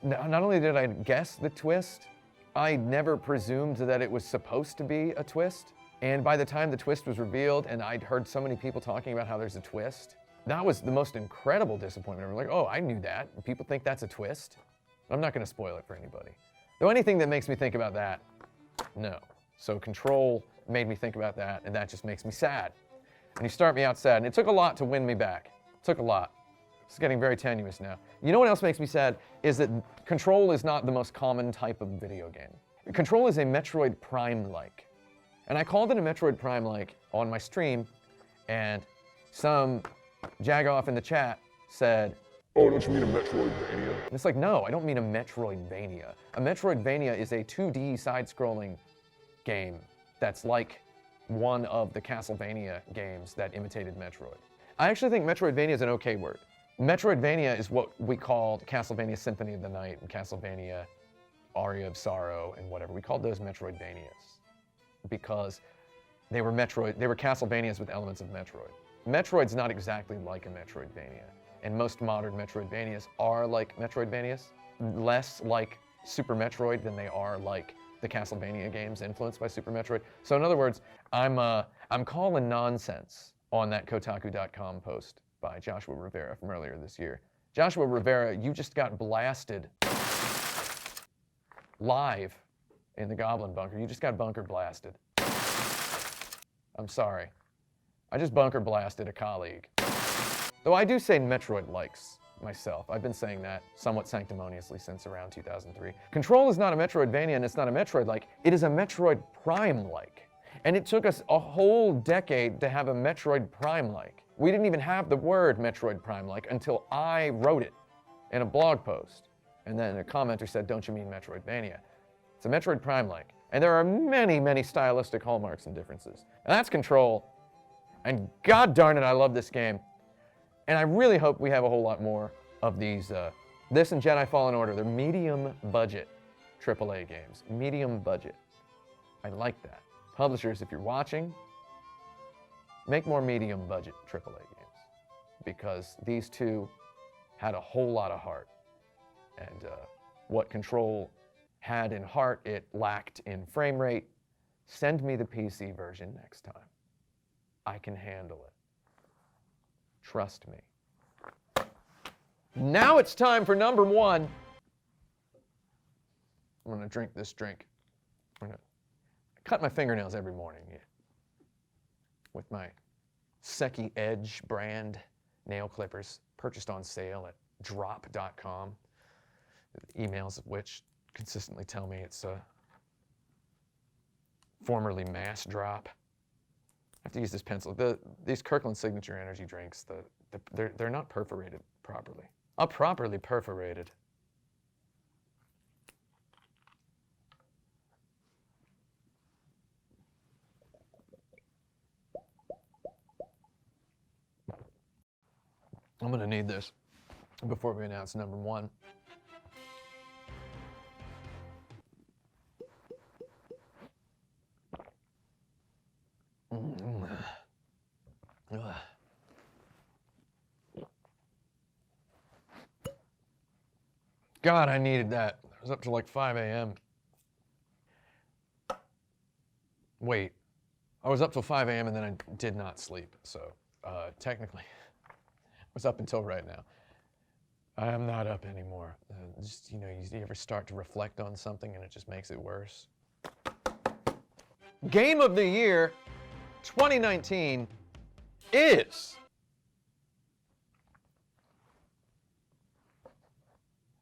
not only did I guess the twist, I never presumed that it was supposed to be a twist. And by the time the twist was revealed and I'd heard so many people talking about how there's a twist, that was the most incredible disappointment. I'm like, oh, I knew that. People think that's a twist. I'm not gonna spoil it for anybody. Though anything that makes me think about that, no. So Control made me think about that, and that just makes me sad. And you start me out sad, and it took a lot to win me back. It took a lot. It's getting very tenuous now. You know what else makes me sad? Is that Control is not the most common type of video game. Control is a Metroid Prime-like. And I called it a Metroid Prime-like on my stream, and some jagoff in the chat said, Oh, don't you mean a Metroidvania? and it's like, no, I don't mean a Metroidvania. A Metroidvania is a 2D side-scrolling game that's like one of the Castlevania games that imitated Metroid. I actually think Metroidvania is an okay word. Metroidvania is what we called Castlevania Symphony of the Night and Castlevania Aria of Sorrow and whatever. We called those Metroidvanias because they were Castlevanias with elements of Metroid. Metroid's not exactly like a Metroidvania. and most modern Metroidvanias are like Metroidvanias, less like Super Metroid than they are like the Castlevania games influenced by Super Metroid. So in other words, I'm calling nonsense on that Kotaku.com post by Joshua Rivera from earlier this year. Joshua Rivera, you just got blasted live in the Goblin Bunker. You just got bunker blasted. I'm sorry. I just bunker blasted a colleague. Though I do say Metroid likes myself. I've been saying that somewhat sanctimoniously since around 2003. Control is not a Metroidvania and it's not a Metroid-like. It is a Metroid Prime-like. And it took us a whole decade to have a Metroid Prime-like. We didn't even have the word Metroid Prime-like until I wrote it in a blog post. And then a commenter said, don't you mean Metroidvania? It's a Metroid Prime-like. And there are many, many stylistic hallmarks and differences. And that's Control. And god darn it, I love this game. And I really hope we have a whole lot more of these. This and Jedi Fallen Order, they're medium budget AAA games. Medium budget. I like that. Publishers, if you're watching, make more medium budget AAA games. Because these two had a whole lot of heart. And what Control had in heart, it lacked in frame rate. Send me the PC version next time. I can handle it. Trust me. Now it's time for number one. I'm gonna drink this drink. I cut my fingernails every morning with my Seki Edge brand nail clippers, purchased on sale at drop.com. Emails of which consistently tell me it's formerly Mass Drop. I have to use this pencil. These Kirkland Signature Energy drinks, they're not perforated properly. Properly perforated. I'm gonna need this before we announce number one. God, I needed that. I was up till like 5 a.m. Wait, I was up till 5 a.m. and then I did not sleep. So technically, I was up until right now. I am not up anymore. Just, you ever start to reflect on something and it just makes it worse. Game of the Year 2019 is...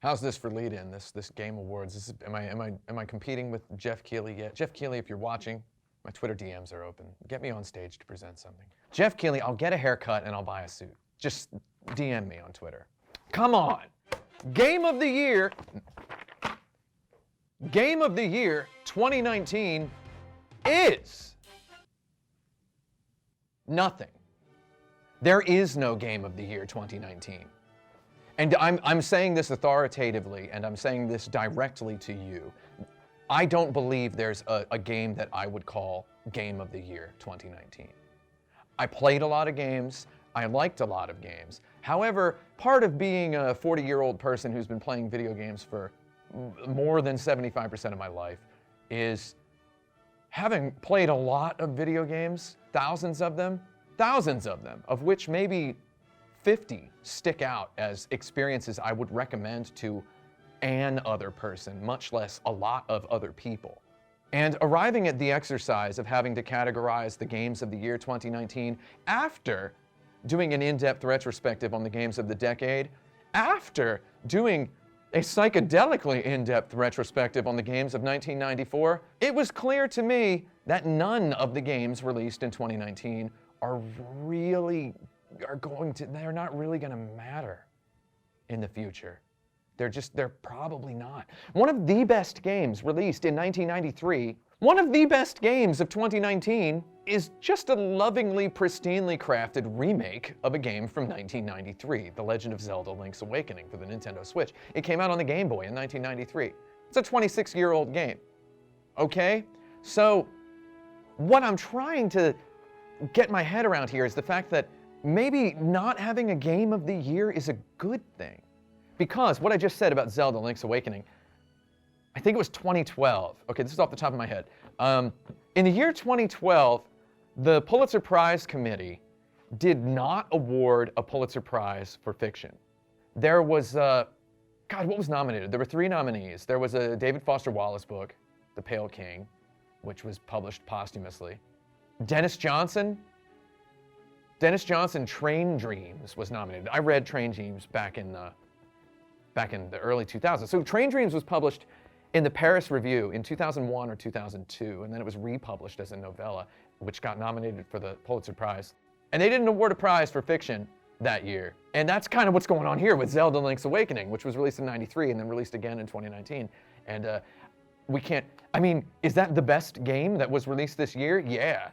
How's this for lead-in? This Game Awards. Am I competing with Jeff Keighley yet? Jeff Keighley, if you're watching, my Twitter DMs are open. Get me on stage to present something. Jeff Keighley, I'll get a haircut and I'll buy a suit. Just DM me on Twitter. Come on. Game of the Year 2019 is nothing. There is no Game of the Year 2019. And I'm saying this authoritatively, and I'm saying this directly to you. I don't believe there's a game that I would call Game of the Year 2019. I played a lot of games. I liked a lot of games. However, part of being a 40-year-old person who's been playing video games for more than 75% of my life is having played a lot of video games, thousands of them, of which maybe 50 stick out as experiences I would recommend to an other person, much less a lot of other people. And arriving at the exercise of having to categorize the games of the year 2019 after doing an in-depth retrospective on the games of the decade, after doing a psychedelically in-depth retrospective on the games of 1994, it was clear to me that none of the games released in 2019 they're not really gonna matter in the future. They're probably not. One of the best games released in 1993, one of the best games of 2019 is just a lovingly, pristinely crafted remake of a game from 1993, The Legend of Zelda: Link's Awakening for the Nintendo Switch. It came out on the Game Boy in 1993. It's a 26-year-old game, okay? So what I'm trying to get my head around here is the fact that maybe not having a game of the year is a good thing. Because what I just said about Zelda Link's Awakening, I think it was 2012. Okay, this is off the top of my head. In the year 2012, the Pulitzer Prize Committee did not award a Pulitzer Prize for fiction. There was, God, what was nominated? There were 3 nominees. There was a David Foster Wallace book, The Pale King, which was published posthumously. Dennis Johnson, Train Dreams was nominated. I read Train Dreams back in the early 2000s. So Train Dreams was published in the Paris Review in 2001 or 2002, and then it was republished as a novella, which got nominated for the Pulitzer Prize. And they didn't award a prize for fiction that year. And that's kind of what's going on here with Zelda Link's Awakening, which was released in '93 and then released again in 2019. And we can't, I mean, is that the best game that was released this year? Yeah,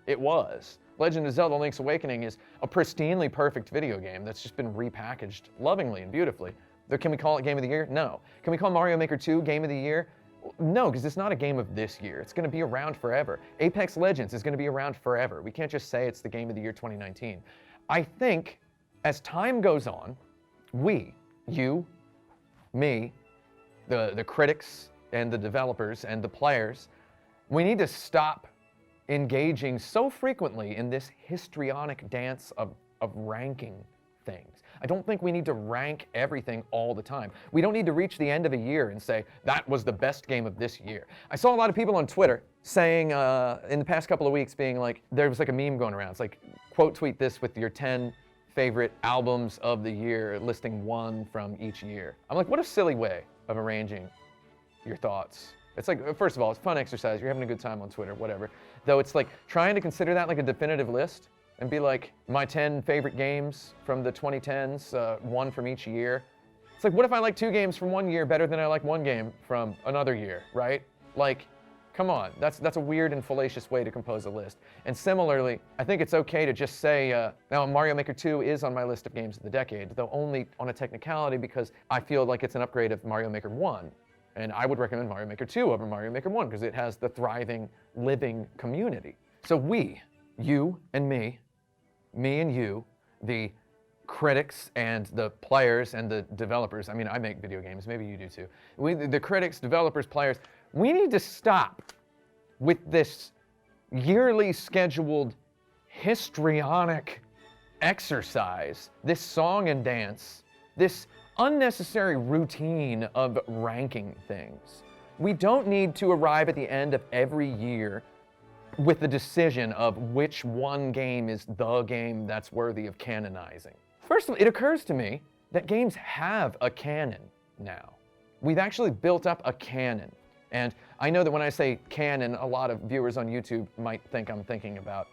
it was. Legend of Zelda Link's Awakening is a pristinely perfect video game that's just been repackaged lovingly and beautifully. Can we call it Game of the Year? No. Can we call Mario Maker 2 Game of the Year? No, because it's not a game of this year. It's going to be around forever. Apex Legends is going to be around forever. We can't just say it's the Game of the Year 2019. I think as time goes on, we, you, me, the critics and the developers and the players, we need to stop engaging so frequently in this histrionic dance of ranking things. I don't think we need to rank everything all the time. We don't need to reach the end of a year and say, that was the best game of this year. I saw a lot of people on Twitter saying in the past couple of weeks being like, there was like a meme going around. It's like, quote tweet this with your 10 favorite albums of the year, listing 1 from each year. I'm like, what a silly way of arranging your thoughts. It's like, first of all, it's fun exercise. You're having a good time on Twitter, whatever. Though it's like trying to consider that like a definitive list and be like, my 10 favorite games from the 2010s, 1 from each year. It's like, what if I like 2 games from one year better than I like 1 game from another year, right? Like, come on, that's a weird and fallacious way to compose a list. And similarly, I think it's okay to just say, now Mario Maker 2 is on my list of games of the decade, though only on a technicality because I feel like it's an upgrade of Mario Maker 1. And I would recommend Mario Maker 2 over Mario Maker 1 because it has the thriving, living community. So we, you and me and you, the critics and the players and the developers, I mean, I make video games, maybe you do too. The critics, developers, players, we need to stop with this yearly scheduled histrionic exercise, this song and dance, this unnecessary routine of ranking things. We don't need to arrive at the end of every year with the decision of which one game is the game that's worthy of canonizing. First of all, it occurs to me that games have a canon now. We've actually built up a canon. And I know that when I say canon, a lot of viewers on YouTube might think I'm talking about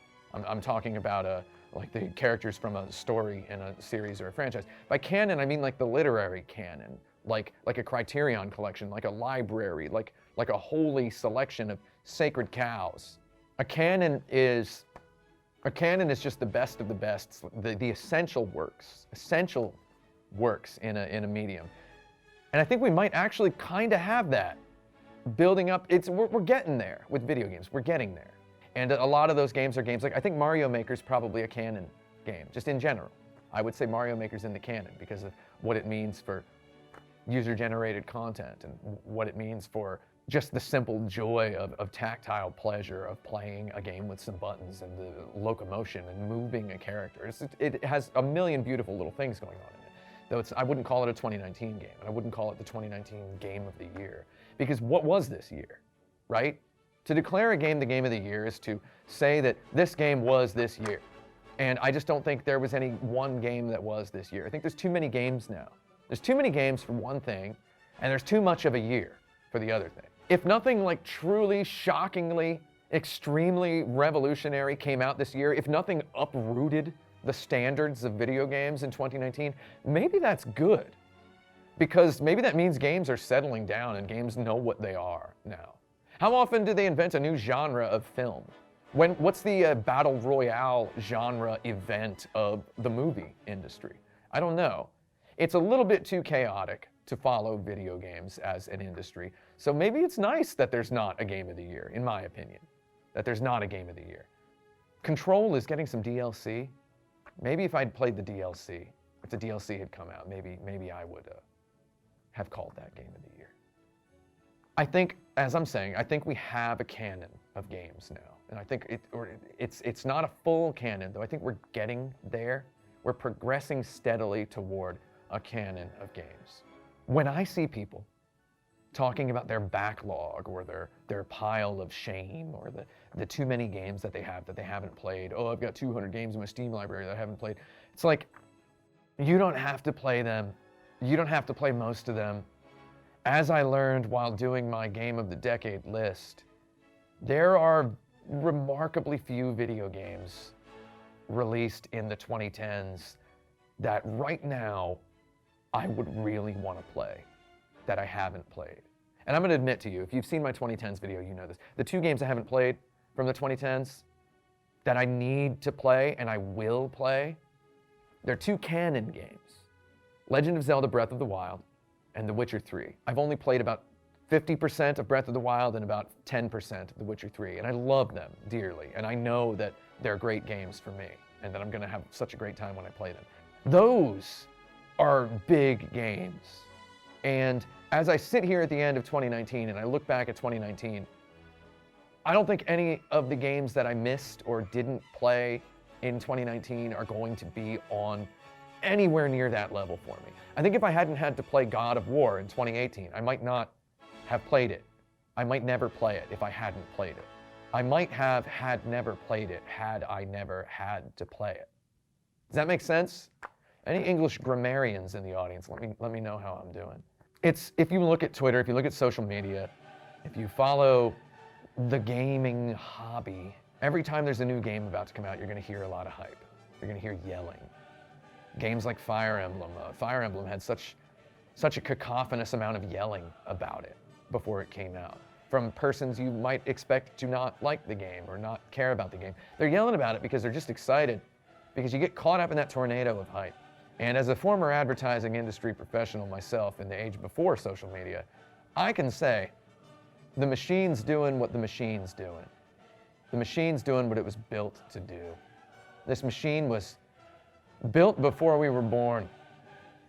like the characters from a story in a series or a franchise. By canon, I mean like the literary canon, like a Criterion collection, like a library, like a holy selection of sacred cows. A canon is just the best of the best, the essential works in a medium. And I think we might actually kind of have that building up. We're getting there with video games. We're getting there. And a lot of those games are games like, I think Mario Maker's probably a canon game, just in general. I would say Mario Maker's in the canon because of what it means for user-generated content and what it means for just the simple joy of tactile pleasure of playing a game with some buttons and the locomotion and moving a character. It has a million beautiful little things going on in it. Though I wouldn't call it a 2019 game, and I wouldn't call it the 2019 Game of the Year. Because what was this year, right? To declare a game the Game of the Year is to say that this game was this year. And I just don't think there was any one game that was this year. I think there's too many games now. There's too many games for one thing, and there's too much of a year for the other thing. If nothing like truly, shockingly, extremely revolutionary came out this year, if nothing uprooted the standards of video games in 2019, maybe that's good. Because maybe that means games are settling down and games know what they are now. How often do they invent a new genre of film? What's the battle royale genre event of the movie industry? I don't know. It's a little bit too chaotic to follow video games as an industry. So maybe it's nice that there's not a Game of the Year, in my opinion. That there's not a Game of the Year. Control is getting some DLC. Maybe if I'd played the DLC, if the DLC had come out, maybe I would have called that Game of the Year. I think, as I'm saying, I think we have a canon of games now. And I think it's not a full canon, though. I think we're getting there. We're progressing steadily toward a canon of games. When I see people talking about their backlog or their pile of shame or the too many games that they haven't played. Oh, I've got 200 games in my Steam library that I haven't played. It's like, you don't have to play them. You don't have to play most of them. As I learned while doing my Game of the Decade list, there are remarkably few video games released in the 2010s that right now I would really want to play, that I haven't played. And I'm going to admit to you, if you've seen my 2010s video, you know this. The two games I haven't played from the 2010s that I need to play and I will play, they're two canon games. Legend of Zelda Breath of the Wild and The Witcher 3. I've only played about 50% of Breath of the Wild and about 10% of The Witcher 3, and I love them dearly, and I know that they're great games for me, and that I'm going to have such a great time when I play them. Those are big games, and as I sit here at the end of 2019 and I look back at 2019, I don't think any of the games that I missed or didn't play in 2019 are going to be on anywhere near that level for me. I think if I hadn't had to play God of War in 2018, I might not have played it. I might never play it if I hadn't played it. I might have never played it had I never had to play it. Does that make sense? Any English grammarians in the audience, let me know how I'm doing. If you look at Twitter, if you look at social media, if you follow the gaming hobby, every time there's a new game about to come out, you're going to hear a lot of hype. You're going to hear yelling. Games like Fire Emblem. Fire Emblem had such a cacophonous amount of yelling about it before it came out. From persons you might expect to not like the game or not care about the game. They're yelling about it because they're just excited, because you get caught up in that tornado of hype. And as a former advertising industry professional myself in the age before social media, I can say the machine's doing what the machine's doing. The machine's doing what it was built to do. This machine was built before we were born.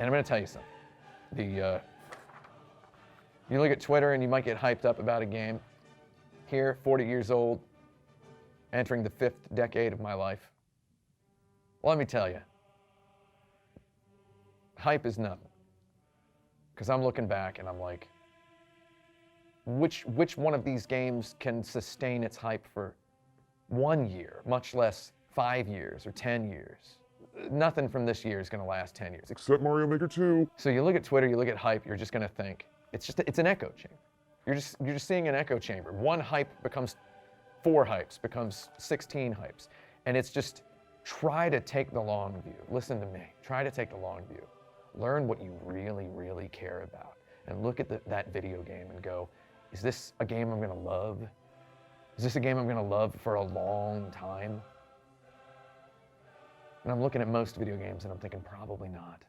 And I'm going to tell you something. You look at Twitter and you might get hyped up about a game. Here, 40 years old, entering the 5th decade of my life. Well, let me tell you, hype is nothing. Because I'm looking back and I'm like, which one of these games can sustain its hype for 1 year, much less 5 years or 10 years? Nothing from this year is going to last 10 years. Except Mario Maker 2. So you look at Twitter, you look at hype, you're just going to think, it's an echo chamber. You're just seeing an echo chamber. One hype becomes 4 hypes, becomes 16 hypes. And it's just, try to take the long view. Listen to me. Try to take the long view. Learn what you really, really care about. And look at that video game and go, is this a game I'm going to love? Is this a game I'm going to love for a long time? And I'm looking at most video games and I'm thinking, probably not.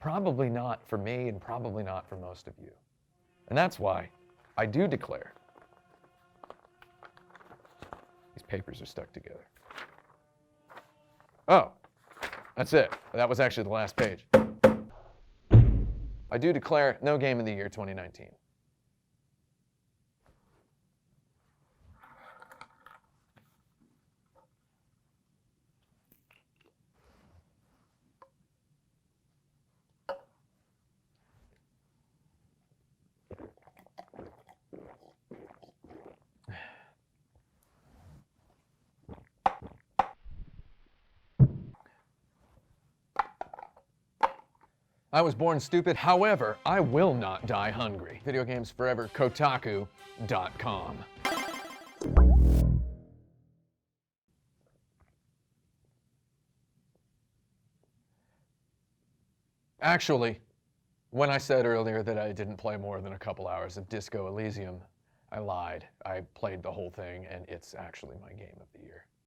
Probably not for me and probably not for most of you. And that's why I do declare, these papers are stuck together. Oh, that's it. That was actually the last page. I do declare no Game of the Year 2019. I was born stupid, however, I will not die hungry. Video games forever, Kotaku.com. Actually, when I said earlier that I didn't play more than a couple hours of Disco Elysium, I lied. I played the whole thing, and it's actually my Game of the Year.